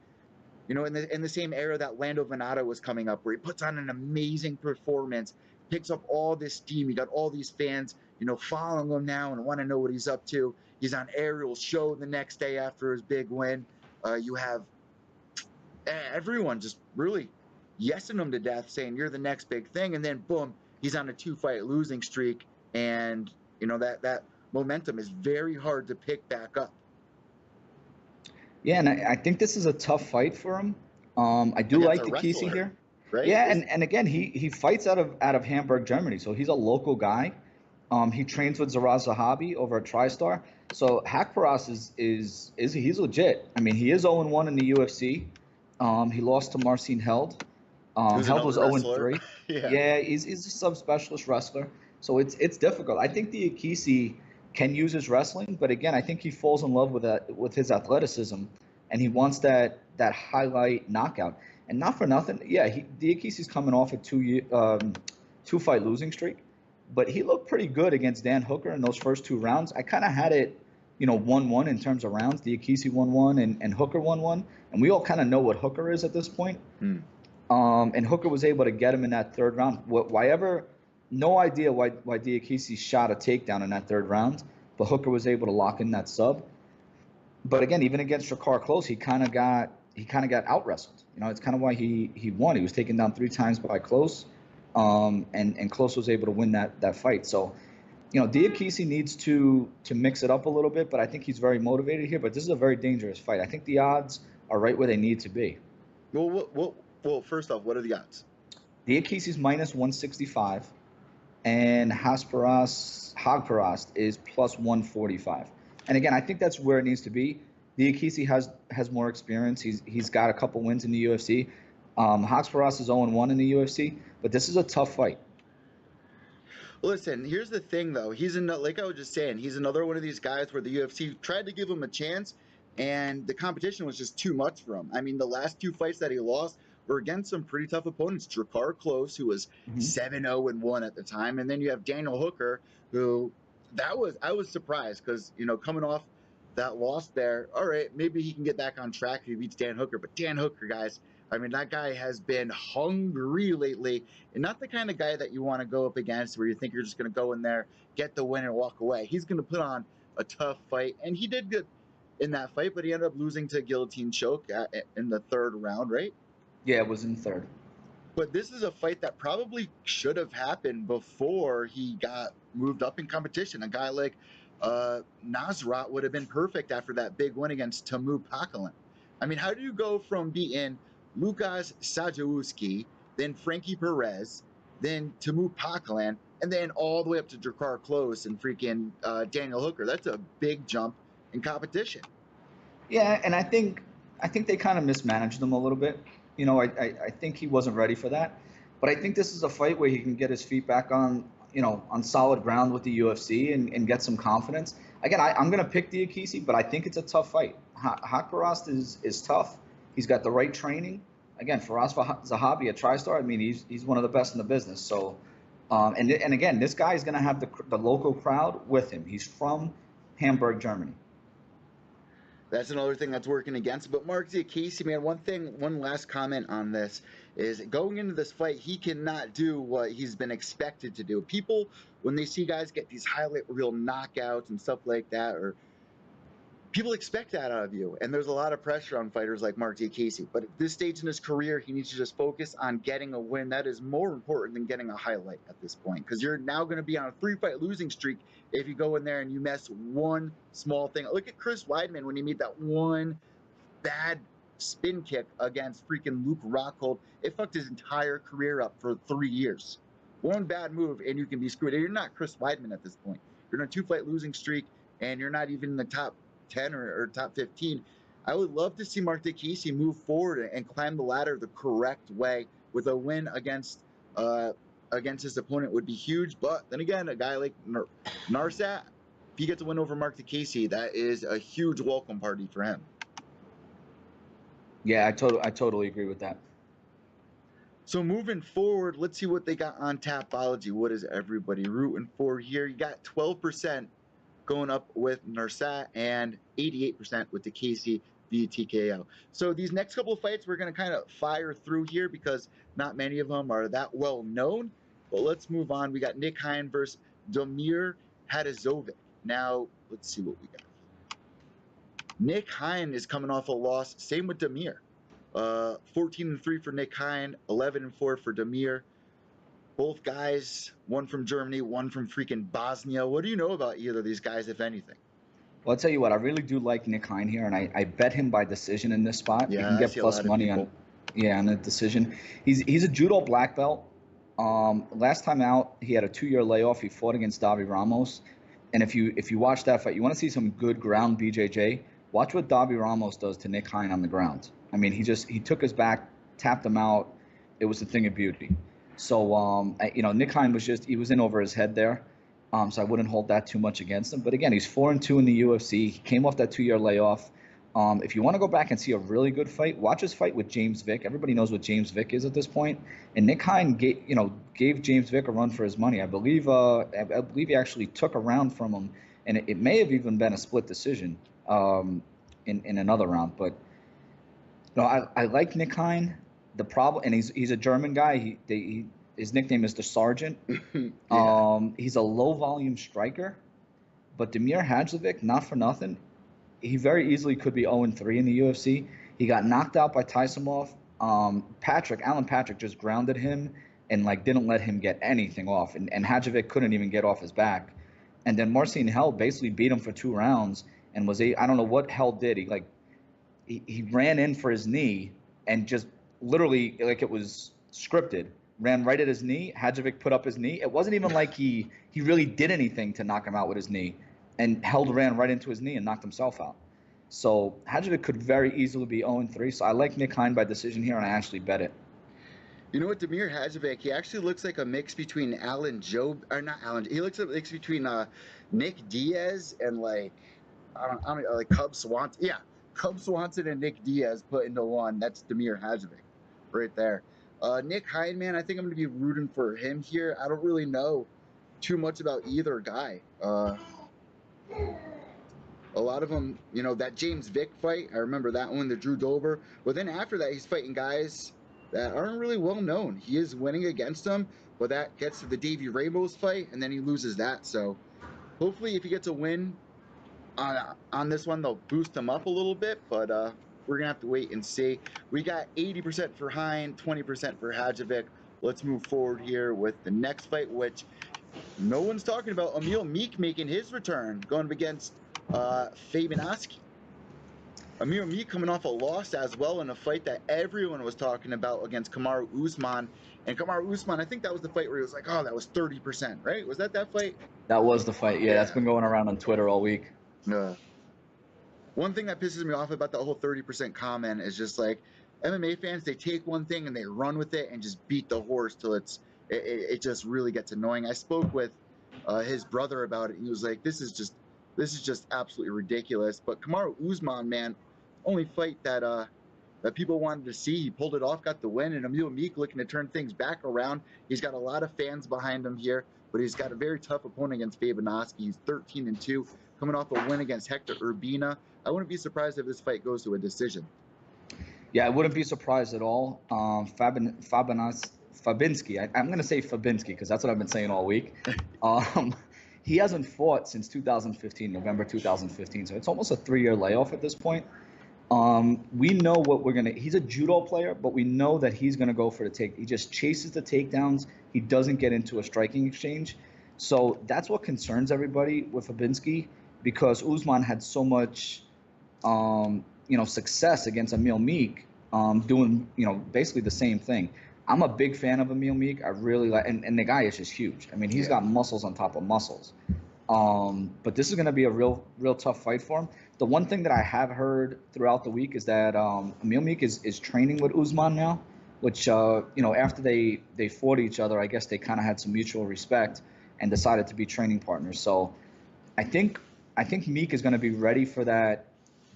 in the same era that Lando Venata was coming up, where he puts on an amazing performance, picks up all this steam. You got all these fans, following him now and want to know what he's up to. He's on Ariel's show the next day after his big win. You have everyone just really yesing him to death, saying you're the next big thing, and then boom, he's on a 2-fight losing streak, and that momentum is very hard to pick back up. Yeah, and I think this is a tough fight for him. I do like Diakese here. Right? Yeah, and again, he fights out of Hamburg, Germany, so he's a local guy. He trains with Zaraz Zahabi over at TriStar. So Hakparas is he's legit. I mean, he is 0-1 in the UFC. He lost to Marcin Held. Who's Held another was wrestler. 0-3. Yeah. Yeah, he's a subspecialist wrestler. So it's difficult. I think Diakisi can use his wrestling, but again, I think he falls in love with his athleticism, and he wants that highlight knockout. And not for nothing, yeah, Diakisi's coming off a two fight losing streak, but he looked pretty good against Dan Hooker in those first 2 rounds. I kind of had it, 1-1 in terms of rounds. Diakisi 1-1 and Hooker 1-1, and we all kind of know what Hooker is at this point. And Hooker was able to get him in that third round. No idea why Diakisi shot a takedown in that third round, but Hooker was able to lock in that sub. But again, even against Drakkar Klose, he kind of got out wrestled. It's kind of why he won. He was taken down 3 times by Klose, and Klose was able to win that fight. So, Diakisi needs to mix it up a little bit, but I think he's very motivated here. But this is a very dangerous fight. I think the odds are right where they need to be. Well, first off, what are the odds? Diakisi's minus 165, and Hagparast is plus 145. And again, I think that's where it needs to be. Diakisi has more experience. He's got a couple wins in the UFC. Hagparast is 0-1 in the UFC, but this is a tough fight. Listen, here's the thing, though. Like I was just saying, he's another one of these guys where the UFC tried to give him a chance, and the competition was just too much for him. I mean, the last 2 fights that he lost were against some pretty tough opponents. Drakkar Klose, who was 7-0-1 at the time, and then you have Daniel Hooker, who I was surprised because coming off that loss there, all right, maybe he can get back on track if he beats Dan Hooker. But Dan Hooker, guys, I mean, that guy has been hungry lately, and not the kind of guy that you want to go up against where you think you're just going to go in there, get the win, and walk away. He's going to put on a tough fight, and he did good in that fight, but he ended up losing to a guillotine choke in the 3rd round, right? Yeah, it was in 3rd. But this is a fight that probably should have happened before he got moved up in competition. A guy like Nasrat would have been perfect after that big win against Tamu Pakalan. I mean, how do you go from beating Lukas Sajewski, then Frankie Perez, then Tamu Pakalan, and then all the way up to Drakkar Klose and freaking Daniel Hooker? That's a big jump in competition. Yeah, and I think they kind of mismanaged him a little bit. I think he wasn't ready for that. But I think this is a fight where he can get his feet back on solid ground with the UFC and get some confidence. Again, I'm going to pick Diakisi, but I think it's a tough fight. Hagparast is tough. He's got the right training. Again, Firas Zahabi at TriStar, I mean, he's one of the best in the business. So, and again, this guy is going to have the local crowd with him. He's from Hamburg, Germany. That's another thing that's working against. But Mark Diakisi, man, one last comment on this is going into this fight, he cannot do what he's been expected to do. People, when they see guys get these highlight reel knockouts and stuff like that, or people expect that out of you. And there's a lot of pressure on fighters like Mark Diakisi. But at this stage in his career, he needs to just focus on getting a win. That is more important than getting a highlight at this point, because you're now going to be on a 3-fight losing streak if you go in there and you mess one small thing. Look at Chris Weidman when he made that one bad spin kick against freaking Luke Rockhold. It fucked his entire career up for 3 years. One bad move and you can be screwed. You're not Chris Weidman at this point. You're in a 2-fight losing streak and you're not even in the top 10 or top 15. I would love to see Mark Diakisi move forward and climb the ladder the correct way. With a win against his opponent would be huge. But then again, a guy like Narsat, if he gets a win over Mark Diakisi, that is a huge welcome party for him. Yeah, I totally agree with that. So moving forward, let's see what they got on Tapology. What is everybody rooting for here? You got 12% going up with Narsat and 88% with Diakisi via TKO. So these next couple of fights, we're going to kind of fire through here because not many of them are that well known. But let's move on. We got Nick Hein versus Damir Hadizovic. Now, let's see what we got. Nick Hein is coming off a loss. Same with Damir. 14-3 for Nick Hein, 11-4 for Damir. Both guys, one from Germany, one from freaking Bosnia. What do you know about either of these guys, if anything? Well, I'll tell you what, I really do like Nick Hein here, and I bet him by decision in this spot. Yeah, you can get plus money on the decision. He's a judo black belt. Last time out, he had a 2-year layoff. He fought against Davi Ramos, and if you watch that fight, you want to see some good ground BJJ. Watch what Davi Ramos does to Nick Hein on the ground. I mean, he took his back, tapped him out. It was a thing of beauty. So Nick Hein he was in over his head there. So I wouldn't hold that too much against him. But again, he's 4-2 in the UFC. He came off that 2-year layoff. If you want to go back and see a really good fight, watch his fight with James Vick. Everybody knows what James Vick is at this point. And Nick Hein gave James Vick a run for his money. I believe he actually took a round from him, and it may have even been a split decision in another round. But I like Nick Hein. The problem, and he's a German guy. His nickname is the Sergeant. Yeah. He's a low volume striker, but Damir Hadzovic, not for nothing, he very easily could be 0-3 in the UFC. He got knocked out by Tysonov. Alan Patrick just grounded him and didn't let him get anything off, and Hadzovic couldn't even get off his back. And then Marcin Held basically beat him for 2 rounds and I don't know what Held did. He ran in for his knee and just literally, like it was scripted, ran right at his knee. Hadzovic put up his knee. It wasn't even like he really did anything to knock him out with his knee. And Held ran right into his knee and knocked himself out. So Hadzovic could very easily be 0-3. So I like Nick Hein by decision here, and I actually bet it. You know what, Damir Hadzovic, he actually looks like a mix between he looks like a mix between Nick Diaz and like Cub Swanson. Yeah, Cub Swanson and Nick Diaz put into one. That's Damir Hadzovic right there. Nick Hein, man, I think I'm going to be rooting for him here. I don't really know too much about either guy. A lot of them, that James Vick fight, I remember that one, the Drew Dober. But then after that, he's fighting guys that aren't really well known. He is winning against them, but that gets to the Davey Ramos fight, and then he loses that. So hopefully if he gets a win on this one, they'll boost him up a little bit, but we're going to have to wait and see. We got 80% for Hein, 20% for Hadzovic. Let's move forward here with the next fight, which no one's talking about. Emil Meek making his return, going up against Fabian Oski. Emil Meek coming off a loss as well in a fight that everyone was talking about against Kamaru Usman. And Kamaru Usman, I think that was the fight where he was like, oh, that was 30%, right? Was that fight? That was the fight. Yeah, that's been going around on Twitter all week. One thing that pisses me off about that whole 30% comment is just like MMA fans, they take one thing and they run with it and just beat the horse till it just really gets annoying. I spoke with his brother about it, and he was like, this is just absolutely ridiculous. But Kamaru Usman, man, only fight that people wanted to see. He pulled it off, got the win, and Emil Meek looking to turn things back around. He's got a lot of fans behind him here, but he's got a very tough opponent against Fabian Oski. He's 13-2, coming off a win against Hector Urbina. I wouldn't be surprised if this fight goes to a decision. Yeah, I wouldn't be surprised at all. Fabinski, I'm going to say Fabinski because that's what I've been saying all week. He hasn't fought since 2015, November 2015, so it's almost a 3-year layoff at this point. We know what he's a judo player, but we know that he's going to go for the take. He just chases the takedowns. He doesn't get into a striking exchange. So that's what concerns everybody with Fabinski, because Usman had so much, success against Emil Meek, doing, basically the same thing. I'm a big fan of Emil Meek. I really like, and the guy is just huge. I mean, he's got muscles on top of muscles. But this is going to be a real tough fight for him. The one thing that I have heard throughout the week is that Emil Meek is training with Usman now, which after they fought each other, I guess they kind of had some mutual respect and decided to be training partners. So I think Meek is going to be ready for that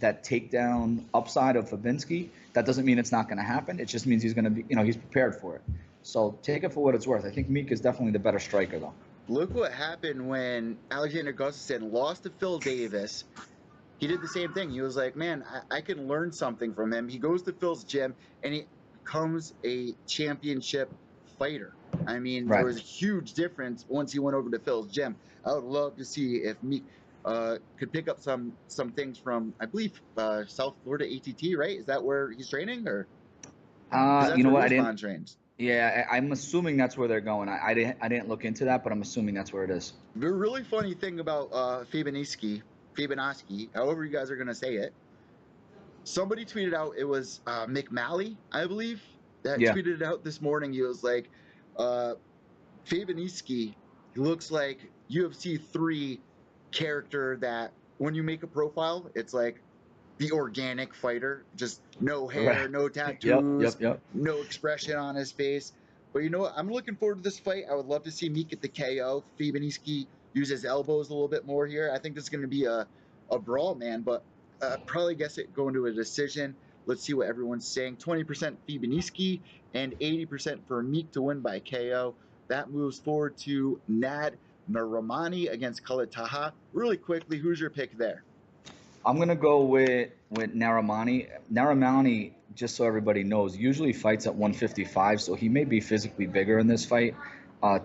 takedown upside of Fabinski. That doesn't mean it's not going to happen. It just means he's going to be, he's prepared for it. So take it for what it's worth. I think Meek is definitely the better striker, though. Look what happened when Alexander Gustafsson lost to Phil Davis. He did the same thing. He was like, man, I can learn something from him. He goes to Phil's gym, and he becomes a championship fighter. I mean, There was a huge difference once he went over to Phil's gym. I would love to see if Meek could pick up some things from, I believe, South Florida ATT, right? Is that where he's training, or? You know what? I didn't. Trains. Yeah, I'm assuming that's where they're going. I didn't look into that, but I'm assuming that's where it is. The really funny thing about Fabian Oski, however you guys are gonna say it, somebody tweeted out, it was McMalley, I believe, that tweeted it out this morning. He was like, Fabianski, he looks like UFC 3 character that when you make a profile, it's like the organic fighter, just no Right. hair, no Yep, tattoos, yep, yep. no expression on his face. But you know what? I'm looking forward to this fight. I would love to see Meek get the KO. Fabianski use his elbows a little bit more here. I think this is going to be a brawl, man, but probably guess it going to a decision. Let's see what everyone's saying. 20% Fabianski and 80% for Meek to win by KO. That moves forward to Nad Naramani against Khalid Taha. Really quickly, who's your pick there? I'm gonna go with Naramani. Naramani, just so everybody knows, usually fights at 155, so he may be physically bigger in this fight.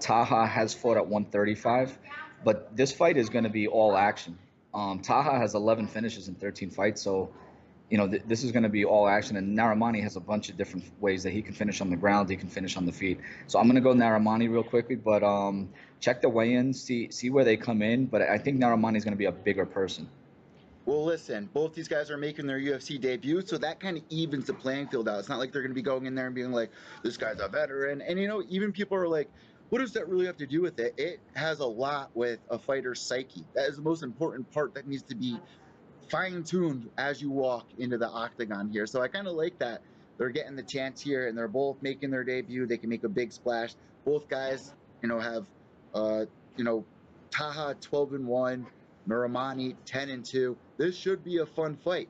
Taha has fought at 135, but this fight is going to be all action. Taha has 11 finishes in 13 fights, so this is going to be all action. And Naramani has a bunch of different ways that he can finish on the ground, he can finish on the feet. So I'm going to go Naramani real quickly, but check the weigh-ins, see where they come in. But I think Naramani is going to be a bigger person. Well, listen, both these guys are making their UFC debut, so that kind of evens the playing field out. It's not like they're going to be going in there and being like, this guy's a veteran. And, even people are like, what does that really have to do with it? It has a lot with a fighter's psyche. That is the most important part that needs to be fine-tuned as you walk into the octagon here. So I kind of like that they're getting the chance here, and they're both making their debut. They can make a big splash. Both guys, have, uh, you know, Taha 12-1, Naramani 10-2. This should be a fun fight.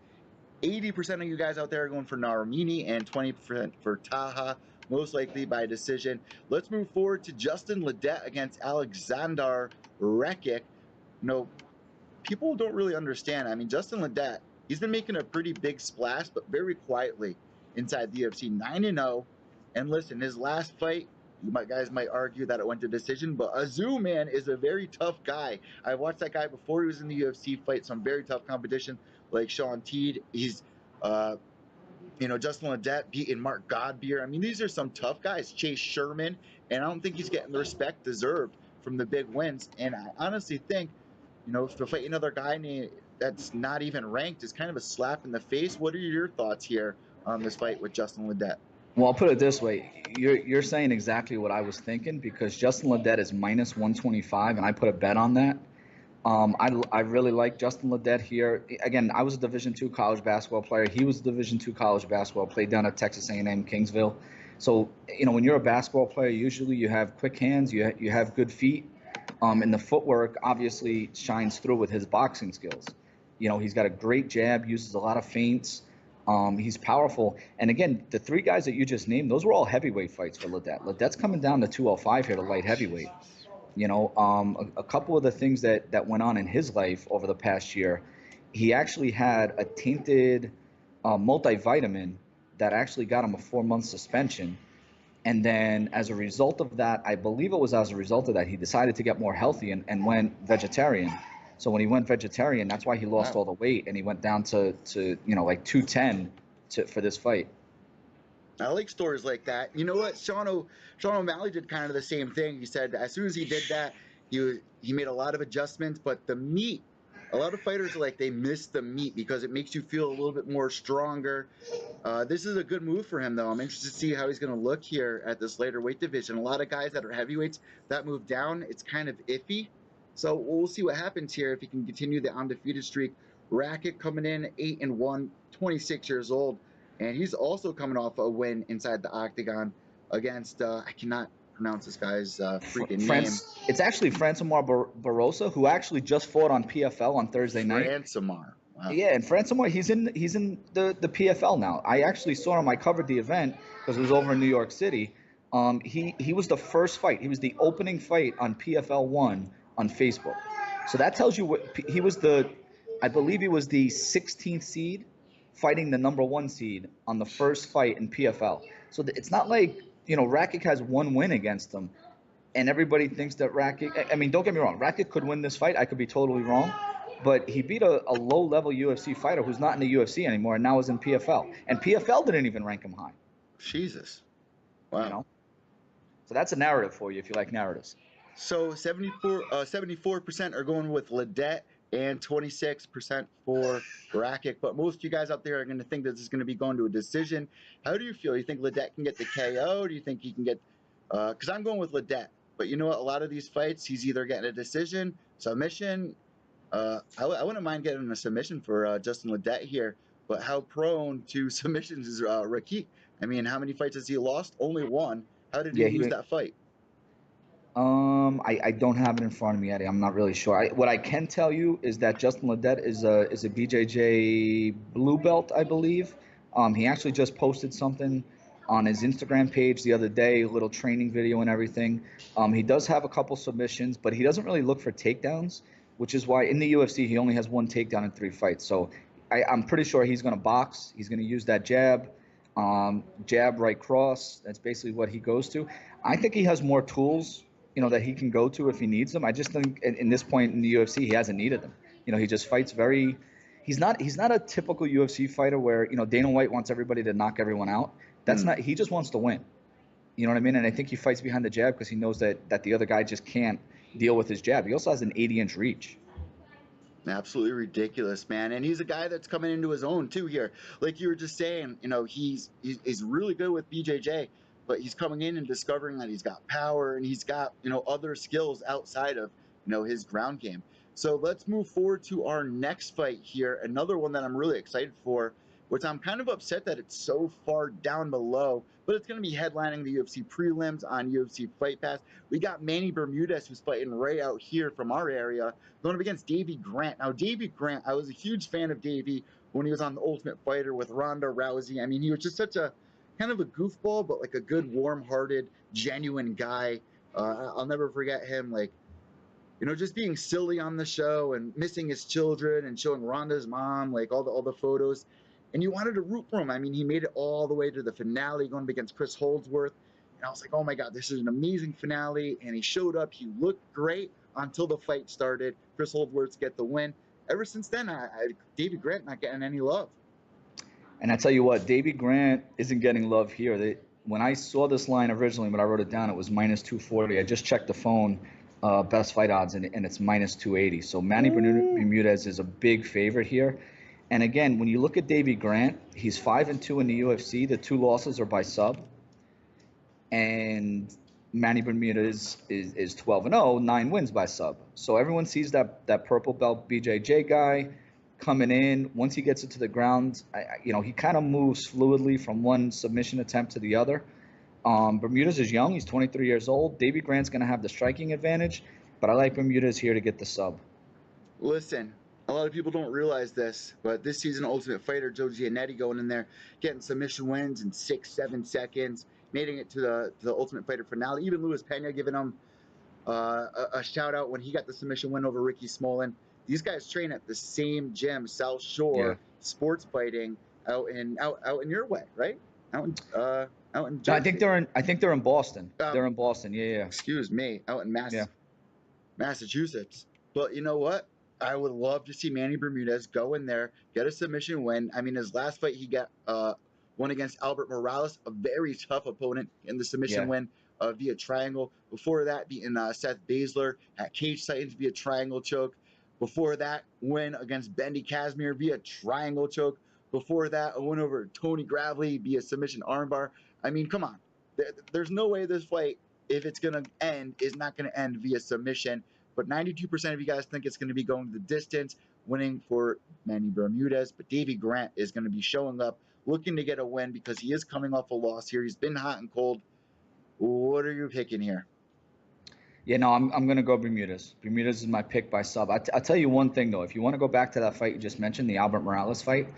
80% of you guys out there are going for Naramini and 20% for Taha, most likely by decision. Let's move forward to Justin Ledet against Alexander Rekic. People don't really understand. I mean, Justin Ledet, he's been making a pretty big splash, but very quietly inside the UFC, 9-0. And listen, his last fight, guys might argue that it went to decision, but Azu, man, is a very tough guy. I watched that guy before he was in the UFC fight some very tough competition, like Sean Teed. He's, Justin Ledet beating Mark Godbeer. I mean, these are some tough guys. Chase Sherman, and I don't think he's getting the respect deserved from the big wins. And I honestly think, to fight another guy that's not even ranked is kind of a slap in the face. What are your thoughts here on this fight with Justin Ledet? Well, I'll put it this way. You're saying exactly what I was thinking, because Justin Ledet is minus 125, and I put a bet on that. I really like Justin Ledet here. Again, I was a Division II college basketball player. He was a Division II college basketball, played down at Texas A&M Kingsville. So, when you're a basketball player, usually you have quick hands, you have good feet. And the footwork obviously shines through with his boxing skills. He's got a great jab, uses a lot of feints. He's powerful. And again, the three guys that you just named, those were all heavyweight fights for Ledet. Ledet's coming down to 205 here to light heavyweight. A couple of the things that went on in his life over the past year, he actually had a tainted multivitamin that actually got him a 4-month suspension. And then as a result of that, I believe it was as a result of that, he decided to get more healthy and went vegetarian. So when he went vegetarian, that's why he lost all the weight, and he went down to like 210 for this fight. I like stories like that. You know what? Sean O'Malley did kind of the same thing. He said as soon as he did that, he made a lot of adjustments, but the meat, a lot of fighters they miss the meat because it makes you feel a little bit more stronger. This is a good move for him, though. I'm interested to see how he's going to look here at this later weight division. A lot of guys that are heavyweights that move down, it's kind of iffy. So we'll see what happens here if he can continue the undefeated streak. Rakic coming in 8-1, 26 years old, and he's also coming off a win inside the octagon against I cannot pronounce this guy's freaking name. It's actually Francimar Barroso, who actually just fought on PFL on Thursday night. Francimar. Wow. Yeah, and Francimar, he's in the PFL now. I actually saw him. I covered the event because it was over in New York City. He was the first fight. He was the opening fight on PFL 1 on Facebook. So that tells you what he was I believe he was the 16th seed fighting the number 1 seed on the first fight in PFL. So it's not like, Rakic has one win against him and everybody thinks that Rakic, I mean, don't get me wrong, Rakic could win this fight. I could be totally wrong. But he beat a low-level UFC fighter who's not in the UFC anymore and now is in PFL. And PFL didn't even rank him high. Jesus. Wow. So that's a narrative for you if you like narratives. So 74% are going with Ledet and 26% for Rakic. But most of you guys out there are going to think that this is going to be going to a decision. How do you feel? You think Ledet can get the KO? Do you think he can get because I'm going with Ledet. But you know what? A lot of these fights, he's either getting a decision, submission. I wouldn't mind getting a submission for Justin Ledet here, but how prone to submissions is Rakik? I mean, how many fights has he lost? Only one. How did he Yeah, lose that fight? I don't have it in front of me, Eddie. I'm not really sure. What I can tell you is that Justin Ledet is a BJJ blue belt, I believe. He actually just posted something on his Instagram page the other day, a little training video and everything. He does have a couple submissions, but he doesn't really look for takedowns, which is why in the UFC he only has one takedown in 3 fights. So I'm pretty sure he's going to box. He's going to use that jab, jab, right cross. That's basically what he goes to. I think he has more tools, that he can go to if he needs them. I just think in this point in the UFC, he hasn't needed them. He just fights very. He's not a typical UFC fighter where Dana White wants everybody to knock everyone out. That's not. He just wants to win. You know what I mean? And I think he fights behind the jab because he knows that the other guy just can't deal with his jab. He also has an 80-inch reach. Absolutely ridiculous, man. And he's a guy that's coming into his own too here. Like you were just saying, he's really good with BJJ, but he's coming in and discovering that he's got power and he's got, other skills outside of, his ground game. So let's move forward to our next fight here. Another one that I'm really excited for, which I'm kind of upset that it's so far down below, but it's going to be headlining the UFC prelims on UFC Fight Pass. We got Manny Bermudez, who's fighting right out here from our area, going up against Davey Grant. Now, Davey Grant, I was a huge fan of Davey when he was on The Ultimate Fighter with Ronda Rousey. I mean, he was just such a kind of a goofball, but like a good, warm-hearted, genuine guy. I'll never forget him, like, just being silly on the show and missing his children and showing Ronda's mom, like all the photos. And you wanted to root for him. I mean, he made it all the way to the finale going up against Chris Holdsworth. And I was like, oh my God, this is an amazing finale. And he showed up. He looked great until the fight started. Chris Holdsworth get the win. Ever since then, Davey Grant not getting any love. And I tell you what, Davey Grant isn't getting love here. When I saw this line originally, when I wrote it down, it was minus 240. I just checked the phone, best fight odds, and it's minus 280. So Manny Bermudez is a big favorite here. And again, when you look at Davey Grant, he's 5-2 in the UFC. The 2 losses are by sub. And Manny Bermudez is 12-0, 9 wins by sub. So everyone sees that purple belt BJJ guy coming in. Once he gets it to the ground, he kind of moves fluidly from one submission attempt to the other. Bermudez is young. He's 23 years old. Davey Grant's going to have the striking advantage, but I like Bermudez here to get the sub. Listen, a lot of people don't realize this, but this season, Ultimate Fighter, Joe Giannetti going in there, getting submission wins in 6-7 seconds, making it to the Ultimate Fighter finale. Even Luis Pena giving him a shout out when he got the submission win over Ricky Smolin. These guys train at the same gym, South Shore Sports Fighting, out in your way, right? Out in Jersey. No, I think they're in Boston. They're in Boston. Yeah. Excuse me, out in Massachusetts. But you know what? I would love to see Manny Bermudez go in there, get a submission win. I mean, his last fight, he got one against Albert Morales, a very tough opponent, in the submission win via triangle. Before that, beating Seth Baszler at Cage Titans via triangle choke. Before that, win against Bendy Casimir via triangle choke. Before that, a win over Tony Gravely via submission armbar. I mean, come on. There's no way this fight, if it's going to end, is not going to end via submission. But 92% of you guys think it's going to be going the distance, winning for Manny Bermudez. But Davey Grant is going to be showing up, looking to get a win because he is coming off a loss here. He's been hot and cold. What are you picking here? Yeah, no, I'm going to go Bermudez. Bermudez is my pick by sub. I'll tell you one thing, though. If you want to go back to that fight you just mentioned, the Albert Morales fight,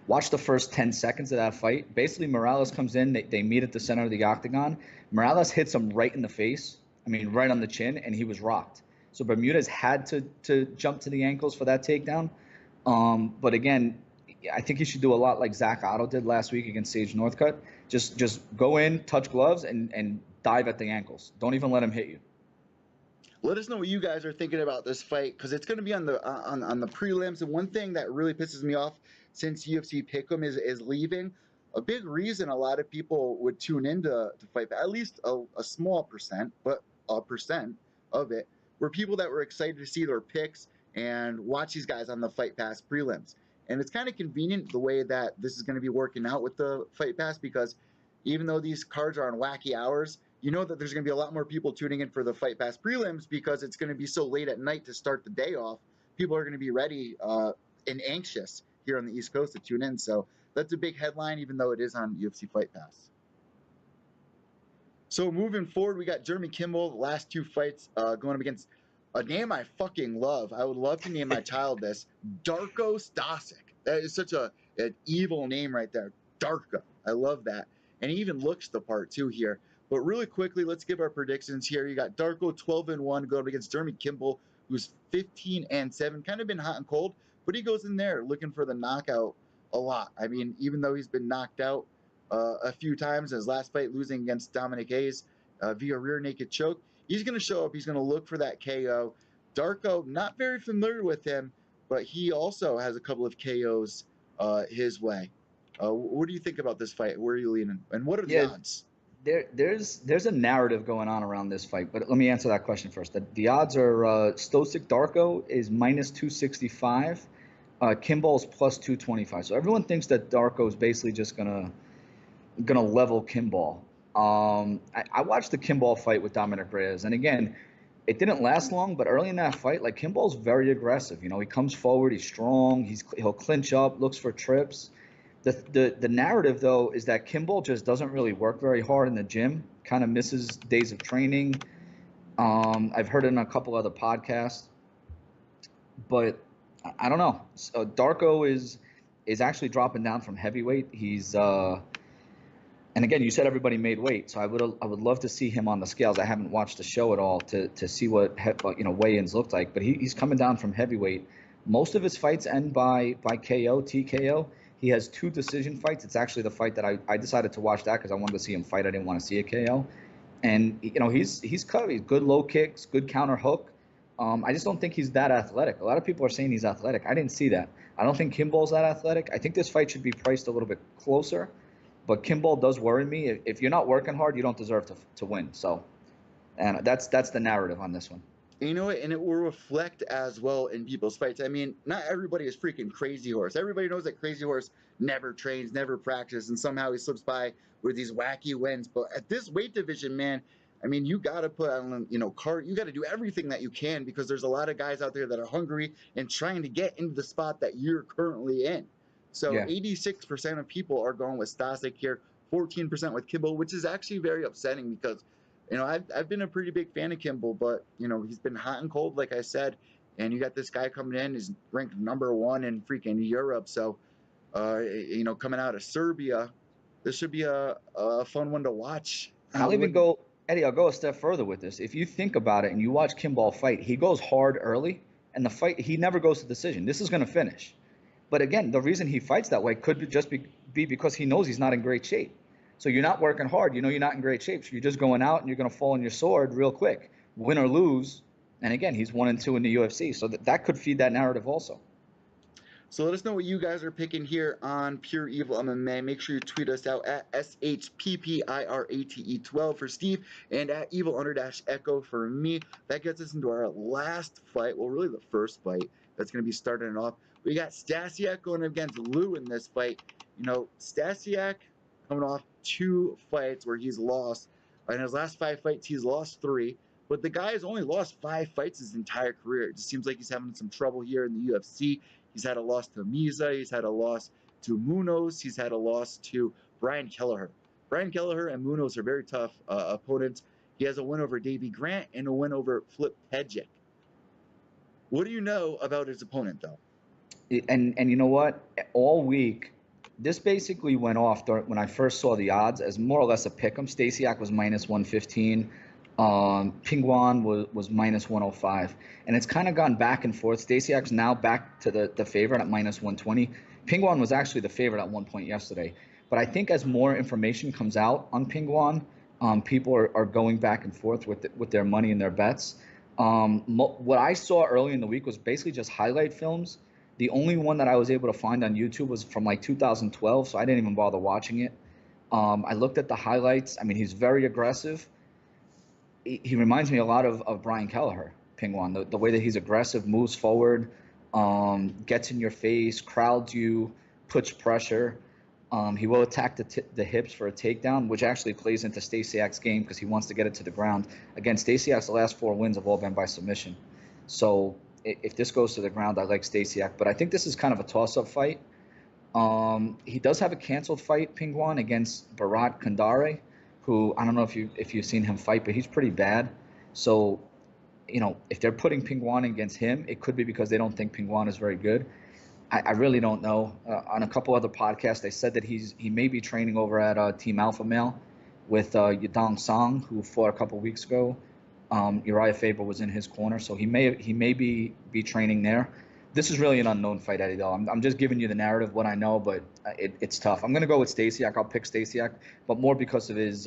watch the first 10 seconds of that fight. Basically, Morales comes in. They meet at the center of the octagon. Morales hits him right in the face. I mean, right on the chin, and he was rocked. So Bermudez had to jump to the ankles for that takedown. But again, I think he should do a lot like Zach Otto did last week against Sage Northcutt. Just go in, touch gloves, and dive at the ankles. Don't even let him hit you. Let us know what you guys are thinking about this fight, because it's going to be on the prelims. And one thing that really pisses me off since UFC Pick'em is leaving, a big reason a lot of people would tune into fight, at least a small percent, but a percent of it, were people that were excited to see their picks and watch these guys on the Fight Pass prelims. And it's kind of convenient the way that this is going to be working out with the Fight Pass, because even though these cards are on wacky hours, you know that there's going to be a lot more people tuning in for the Fight Pass prelims because it's going to be so late at night to start the day off. People are going to be ready and anxious here on the East Coast to tune in. So that's a big headline, even though it is on UFC Fight Pass. So moving forward, we got Jeremy Kimball, the last 2 fights going up against a name I fucking love. I would love to name my child this, Darko Stasic. That is such an evil name right there, Darko. I love that. And he even looks the part too here. But really quickly, let's give our predictions here. You got Darko 12-1 going up against Jeremy Kimball, who's 15-7, kind of been hot and cold, but he goes in there looking for the knockout a lot. I mean, even though he's been knocked out a few times in his last fight, losing against Dominic Hayes via rear naked choke, he's going to show up. He's going to look for that KO. Darko, not very familiar with him, but he also has a couple of KOs his way. What do you think about this fight? Where are you leaning? And what are the odds? There's a narrative going on around this fight, but let me answer that question first. The odds are Stosic Darko is minus 265, Kimball's plus 225. So everyone thinks that Darko is basically just gonna level Kimball. I watched the Kimball fight with Dominic Reyes, and again, it didn't last long, but early in that fight, like, Kimball's very aggressive. You know, he comes forward, he's strong, he'll clinch up, looks for trips. The narrative, though, is that Kimball just doesn't really work very hard in the gym, kind of misses days of training. I've heard it in a couple other podcasts, but I don't know. So Darko is actually dropping down from heavyweight. He's and again, you said everybody made weight, so I would love to see him on the scales. I haven't watched the show at all to see what weigh-ins looked like, but he's coming down from heavyweight. Most of his fights end by KO, TKO. He has 2 decision fights. It's actually the fight that I decided to watch that because I wanted to see him fight. I didn't want to see a KO. And he's cut. He's good low kicks, good counter hook. I just don't think he's that athletic. A lot of people are saying he's athletic. I didn't see that. I don't think Kimball's that athletic. I think this fight should be priced a little bit closer. But Kimball does worry me. If you're not working hard, you don't deserve to win. So, and that's the narrative on this one. You know what? And it will reflect as well in people's fights. I mean, not everybody is freaking Crazy Horse. Everybody knows that Crazy Horse never trains, never practices, and somehow he slips by with these wacky wins. But at this weight division, man, I mean, you got to put on, you got to do everything that you can because there's a lot of guys out there that are hungry and trying to get into the spot that you're currently in. So yeah. 86% of people are going with Stasic here, 14% with Kimball, which is actually very upsetting because, I've been a pretty big fan of Kimball, but, he's been hot and cold, like I said, and you got this guy coming in, he's ranked #1 in freaking Europe. So, coming out of Serbia, this should be a fun one to watch. I'll go a step further with this. If you think about it and you watch Kimball fight, he goes hard early, and the fight, he never goes to decision. This is going to finish. But again, the reason he fights that way could be because he knows he's not in great shape. So you're not working hard. You're not in great shape. So you're just going out and you're going to fall on your sword real quick, win or lose. And again, he's 1-2 in the UFC. So that could feed that narrative also. So let us know what you guys are picking here on Pure Evil MMA. Make sure you tweet us out at SHPPIRATE12 for Steve and at Evil_Echo for me. That gets us into our last fight. Well, really the first fight that's going to be starting it off. We got Stasiak going against Lou in this fight. Stasiak coming off 2 fights where he's lost. In his last 5 fights, he's lost 3. But the guy has only lost 5 fights his entire career. It just seems like he's having some trouble here in the UFC. He's had a loss to Miza. He's had a loss to Munoz. He's had a loss to Brian Kelleher. Brian Kelleher and Munoz are very tough opponents. He has a win over Davey Grant and a win over Flip Pejic. What do you know about his opponent, though? And you know what? All week, this basically went off when I first saw the odds as more or less a pick'em. Stasiak was minus 115. Pingwan was minus 105. And it's kind of gone back and forth. Stasiak's now back to the favorite at minus 120. Pingwan was actually the favorite at one point yesterday. But I think as more information comes out on Pingwan, people are going back and forth with their money and their bets. What I saw early in the week was basically just highlight films. The only one that I was able to find on YouTube was from like 2012, so I didn't even bother watching it. I looked at the highlights. I mean, he's very aggressive. He reminds me a lot of Brian Kelleher, Pingwan, the way that he's aggressive, moves forward, gets in your face, crowds you, puts pressure. He will attack the hips for a takedown, which actually plays into Stasiak's game because he wants to get it to the ground. Again, Stasiak's last 4 wins have all been by submission. So if this goes to the ground, I like Stasiak. But I think this is kind of a toss-up fight. He does have a canceled fight, Pingwan, against Bharat Kandare, who I don't know if you've seen him fight, but he's pretty bad. So, if they're putting Pingwan against him, it could be because they don't think Pingwan is very good. I really don't know. On a couple other podcasts, they said that he may be training over at Team Alpha Male with Yadong Song, who fought a couple weeks ago. Uriah Faber was in his corner, so he may be training there. This is really an unknown fight, Eddie, though. I'm just giving you the narrative, what I know, but it's tough. I'm going to go with Stasiak. I'll pick Stasiak, but more because of his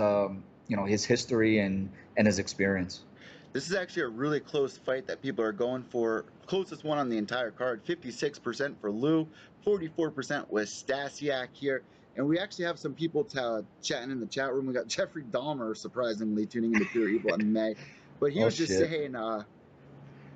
his history and his experience. This is actually a really close fight that people are going for. Closest one on the entire card, 56% for Lou, 44% with Stasiak here. And we actually have some people chatting in the chat room. We got Jeffrey Dahmer, surprisingly, tuning into Pure Evil MMA. But he was just saying,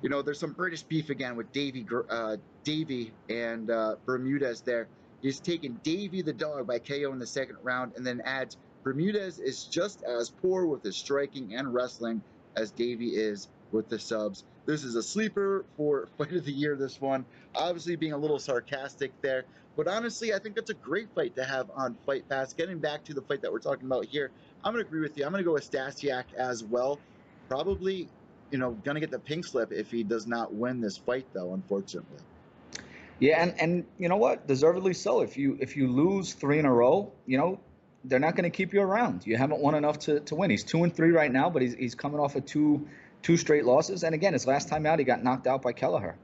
there's some British beef again with Davey and Bermudez there. He's taken Davey the dog by KO in the second round and then adds Bermudez is just as poor with his striking and wrestling as Davey is with the subs. This is a sleeper for Fight of the Year, this one. Obviously being a little sarcastic there. But honestly, I think that's a great fight to have on Fight Pass. Getting back to the fight that we're talking about here, I'm going to agree with you. I'm going to go with Stasiak as well. Probably, going to get the pink slip if he does not win this fight, though, unfortunately. Yeah, and you know what? Deservedly so. If you lose 3 in a row, they're not going to keep you around. You haven't won enough to win. He's 2-3 right now, but he's coming off of two straight losses. And again, his last time out, he got knocked out by Kelleher.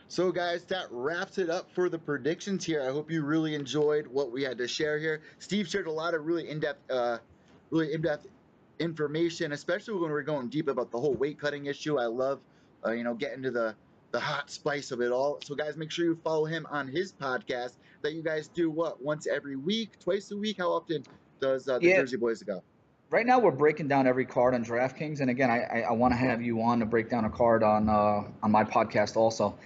So, guys, that wraps it up for the predictions here. I hope you really enjoyed what we had to share here. Steve shared a lot of really in-depth information, especially when we're going deep about the whole weight cutting issue. I love, getting to the hot spice of it all. So, guys, make sure you follow him on his podcast that you guys do, once every week, twice a week? How often does the Jersey Boys go? Right now, we're breaking down every card on DraftKings. And again, I want to have you on to break down a card on my podcast also.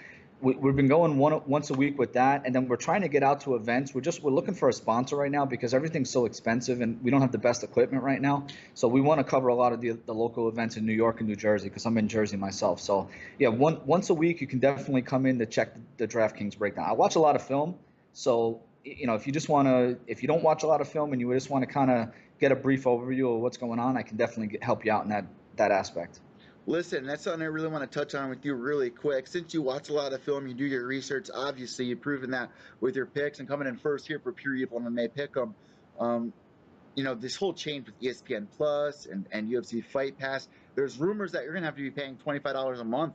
We've been going once a week with that, and then we're trying to get out to events. We're looking for a sponsor right now because everything's so expensive, and we don't have the best equipment right now. So we want to cover a lot of the local events in New York and New Jersey because I'm in Jersey myself. So yeah, once a week you can definitely come in to check the DraftKings breakdown. I watch a lot of film, so if you don't watch a lot of film and you just want to kind of get a brief overview of what's going on, I can definitely help you out in that aspect. Listen, that's something I really want to touch on with you really quick. Since you watch a lot of film, you do your research. Obviously, you've proven that with your picks and coming in first here for Pure Evil MMA Pick'em. This whole change with ESPN Plus and UFC Fight Pass. There's rumors that you're gonna have to be paying $25 a month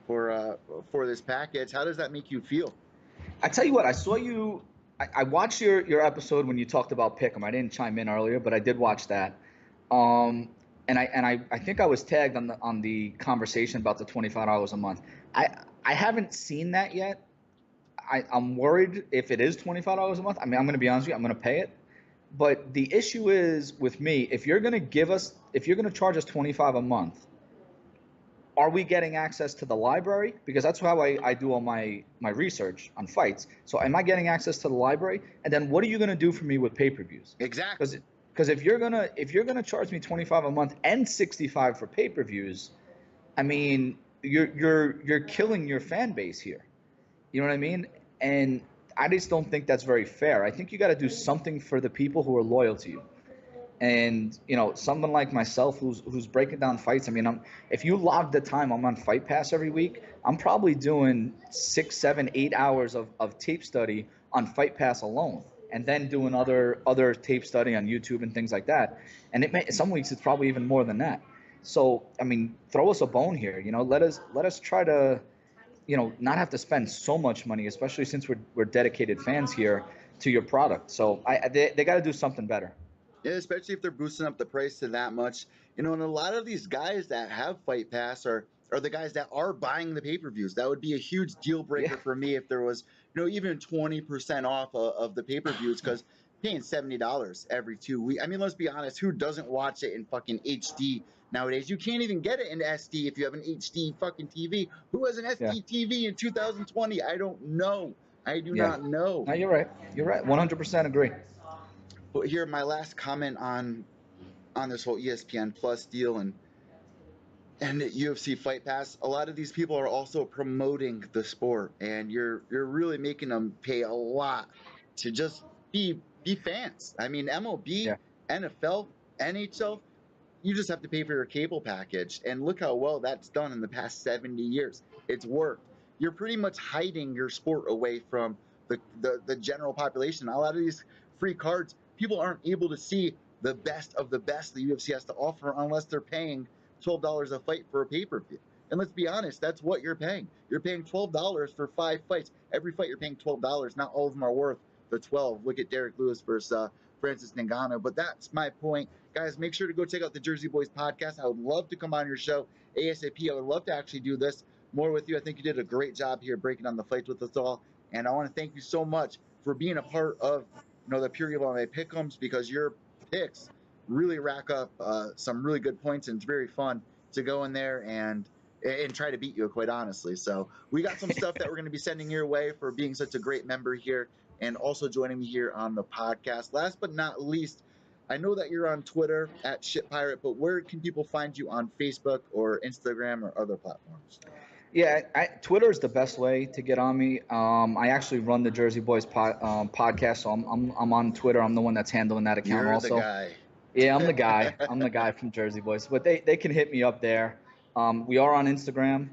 for this package. How does that make you feel? I tell you what, I saw you. I watched your episode when you talked about Pick'em. I didn't chime in earlier, but I did watch that. And I think I was tagged on the conversation about the $25 a month. I haven't seen that yet. I'm worried if it is $25 a month. I mean, I'm going to be honest with you, I'm going to pay it. But the issue is with me, if you're going to charge us $25 a month, are we getting access to the library? Because that's how I do all my research on fights. So am I getting access to the library? And then what are you going to do for me with pay-per-views? Exactly. Because if you're gonna charge me $25 a month and $65 for pay-per-views, I mean you're killing your fan base here. You know what I mean? And I just don't think that's very fair. I think you got to do something for the people who are loyal to you. And someone like myself who's breaking down fights. I mean, if you log the time I'm on Fight Pass every week, I'm probably doing 6, 7, 8 hours of tape study on Fight Pass alone. And then doing other tape study on YouTube and things like that. And some weeks it's probably even more than that. So I mean, throw us a bone here. Let us try to, not have to spend so much money, especially since we're dedicated fans here to your product. So they got to do something better. Yeah, especially if they're boosting up the price to that much. And a lot of these guys that have Fight Pass are the guys that are buying the pay-per-views. That would be a huge deal breaker for me if there was, even 20% off of the pay-per-views, because paying $70 every 2 weeks. I mean, let's be honest, who doesn't watch it in fucking HD nowadays? You can't even get it in SD if you have an HD fucking TV. Who has an SD TV in 2020? I don't know. I do Yeah. not know. No, you're right. You're right. 100% agree. But here, my last comment on this whole ESPN Plus deal and UFC Fight Pass. A lot of these people are also promoting the sport, and you're really making them pay a lot to just be fans. I mean, MLB, Yeah. NFL, NHL, you just have to pay for your cable package. And look how well that's done in the past 70 years. It's worked. You're pretty much hiding your sport away from the general population. A lot of these free cards, people aren't able to see the best of the best the UFC has to offer unless they're paying $12 a fight for a pay-per-view. And let's be honest, that's what you're paying. You're paying $12 for 5 fights. Every fight you're paying $12. Not all of them are worth the 12. Look at Derek Lewis versus Francis Ngannou. But that's my point. Guys, make sure to go check out the Jersey Boys podcast. I would love to come on your show ASAP. I would love to actually do this more with you. I think you did a great job here breaking down the fights with us all. And I want to thank you so much for being a part of the Pure Evil MMA Pick'ems, because your picks really rack up some really good points, and it's very fun to go in there and try to beat you, quite honestly. So we got some stuff that we're going to be sending your way for being such a great member here and also joining me here on the podcast. Last but not least, I know that you're on Twitter at ShitPirate, but where can people find you on Facebook or Instagram or other platforms? Yeah, Twitter is the best way to get on me. I actually run the Jersey Boys podcast, so I'm on Twitter. I'm the one that's handling that account You're also. the guy. Yeah, I'm the guy. I'm the guy from Jersey Boys. But they can hit me up there. We are on Instagram.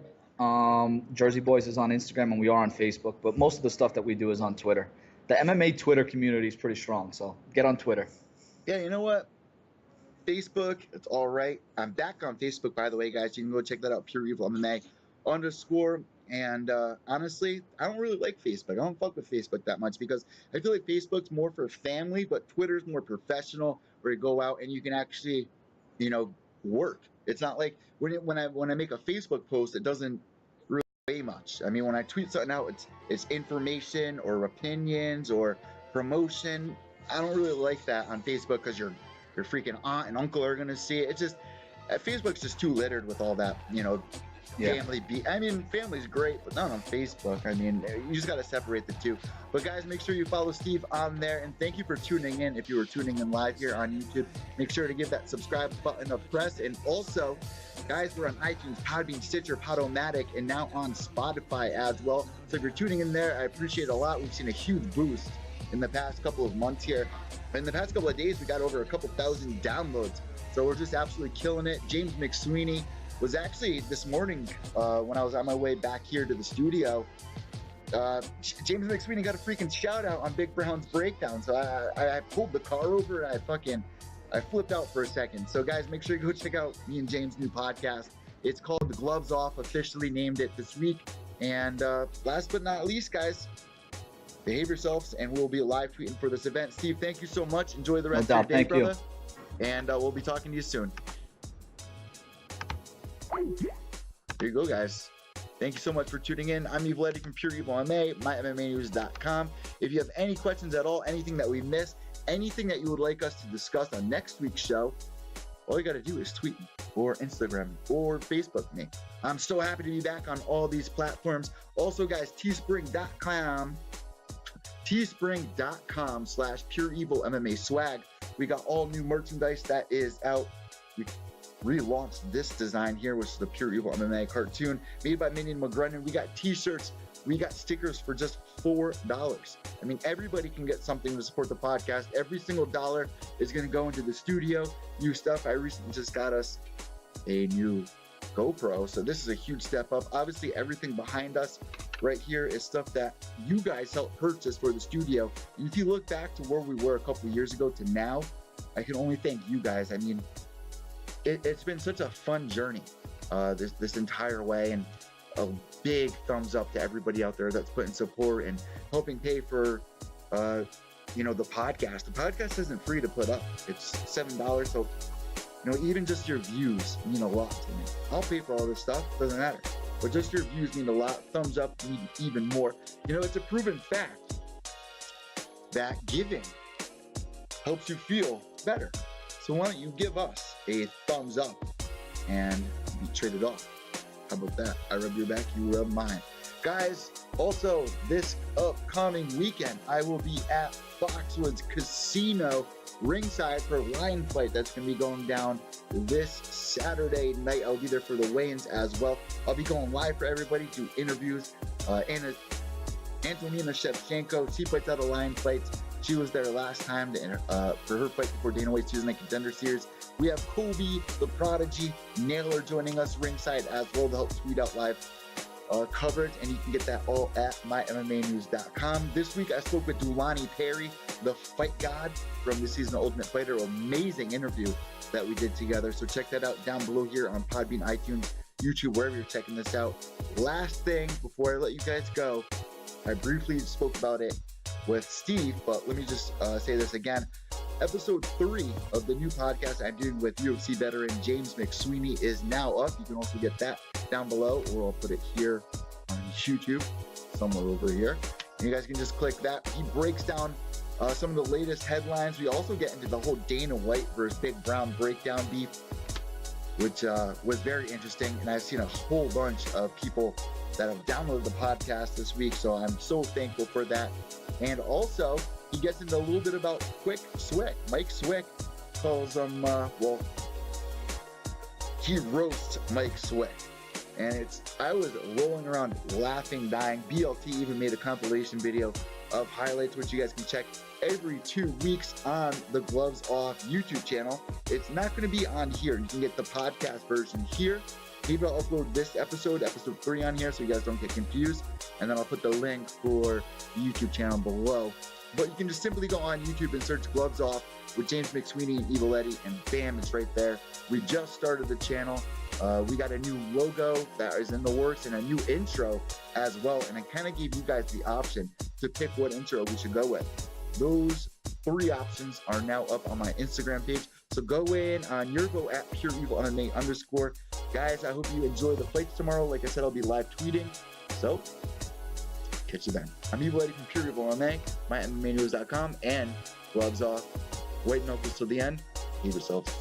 Jersey Boys is on Instagram, and we are on Facebook. But most of the stuff that we do is on Twitter. The MMA Twitter community is pretty strong, so get on Twitter. Yeah, you know what? Facebook, it's all right. I'm back on Facebook, by the way, guys. You can go check that out, Pure Evil MMA _. And honestly, I don't really like Facebook. I don't fuck with Facebook that much because I feel like Facebook's more for family, but Twitter's more professional, where you go out and you can actually, work. It's not like when I make a Facebook post, it doesn't really weigh much. I mean, when I tweet something out, it's information or opinions or promotion. I don't really like that on Facebook because your freaking aunt and uncle are gonna see it. It's just Facebook's just too littered with all that, family. I mean, family's great, but not on Facebook. I mean, you just got to separate the two. But guys, make sure you follow Steve on there, and thank you for tuning in. If you were tuning in live here on YouTube, make sure to give that subscribe button a press. And also, guys, we're on iTunes, Podbean, Stitcher, Podomatic, and now on Spotify as well. So if you're tuning in there, I appreciate it a lot. We've seen a huge boost in the past couple of months here. In the past couple of days, we got over a couple thousand downloads. So we're just absolutely killing it. James McSweeney was actually this morning when I was on my way back here to the studio. James McSweeney got a freaking shout out on Big Brown's breakdown. So I pulled the car over and I flipped out for a second. So guys, make sure you go check out me and James' new podcast. It's called The Gloves Off, officially named it this week. And last but not least, guys, behave yourselves, and we'll be live tweeting for this event. Steve, thank you so much. Enjoy the rest of your day, thank brother. You. And we'll be talking to you soon. There you go, guys. Thank you so much for tuning in. I'm Evil Eddie from Pure Evil MMA, mymmanews.com. If you have any questions at all, anything that we missed, anything that you would like us to discuss on next week's show, all you got to do is tweet me or Instagram or Facebook me. I'm so happy to be back on all these platforms. Also, guys, teespring.com/Pure Evil MMA swag. We got all new merchandise that is out. We relaunched this design here, which is the Pure Evil MMA cartoon made by Minion McGrennan. We got t-shirts, we got stickers for just $4. I mean, everybody can get something to support the podcast. Every single dollar is going to go into the studio, new stuff. I recently just got us a new GoPro, so this is a huge step up. Obviously, everything behind us right here is stuff that you guys helped purchase for the studio. And if you look back to where we were a couple of years ago to now, I can only thank you guys. I mean, it's been such a fun journey this entire way, and a big thumbs up to everybody out there that's putting support and helping pay for the podcast. The podcast isn't free to put up. It's $7, so even just your views mean a lot to me. I'll pay for all this stuff, doesn't matter, but just your views mean a lot. Thumbs up mean even more. It's a proven fact that giving helps you feel better. So why don't you give us a thumbs up and be traded off? How about that? I rub your back, you rub mine. Guys, also this upcoming weekend, I will be at Foxwoods Casino ringside for a lion fight that's going to be going down this Saturday night. I'll be there for the weigh-ins as well. I'll be going live for everybody, do interviews. Antonina Shevchenko, she fights out of lion fights. She was there last time for her fight before Dana White's Tuesday Night Contender Series. We have Kobe, the Prodigy, Naylor joining us ringside as well to help tweet out live coverage, and you can get that all at mymmanews.com. This week I spoke with Dulani Perry, the fight god from this season of Ultimate Fighter. Amazing interview that we did together. So check that out down below here on Podbean, iTunes, YouTube, wherever you're checking this out. Last thing before I let you guys go, I briefly spoke about it with Steve, but let me just say this again. Episode 3 of the new podcast I'm doing with UFC veteran James McSweeney is now up. You can also get that down below, or I'll put it here on YouTube, somewhere over here. And you guys can just click that. He breaks down some of the latest headlines. We also get into the whole Dana White versus Big Brown breakdown beef, which was very interesting. And I've seen a whole bunch of people that have downloaded the podcast this week, so I'm so thankful for that. And also, he gets into a little bit about Mike Swick calls him, he roasts Mike Swick. And I was rolling around laughing, dying. BLT even made a compilation video of highlights, which you guys can check every 2 weeks on the Gloves Off YouTube channel. It's not going to be on here. You can get the podcast version here. Maybe I'll upload this episode 3 on here so you guys don't get confused. And then I'll put the link for the YouTube channel below. But you can just simply go on YouTube and search Gloves Off with James McSweeney and Evil Eddie, and bam, it's right there. We just started the channel. We got a new logo that is in the works and a new intro as well. And I kind of gave you guys the option to pick what intro we should go with. Those 3 options are now up on my Instagram page. So go in on your go at @PureEvilMMA_. Guys, I hope you enjoy the fights tomorrow. Like I said, I'll be live tweeting. So catch you then. I'm Evil Eddie from Pure Evil MMA, mymmanews.com, and Gloves Off. White knuckles till the end. Leave yourselves.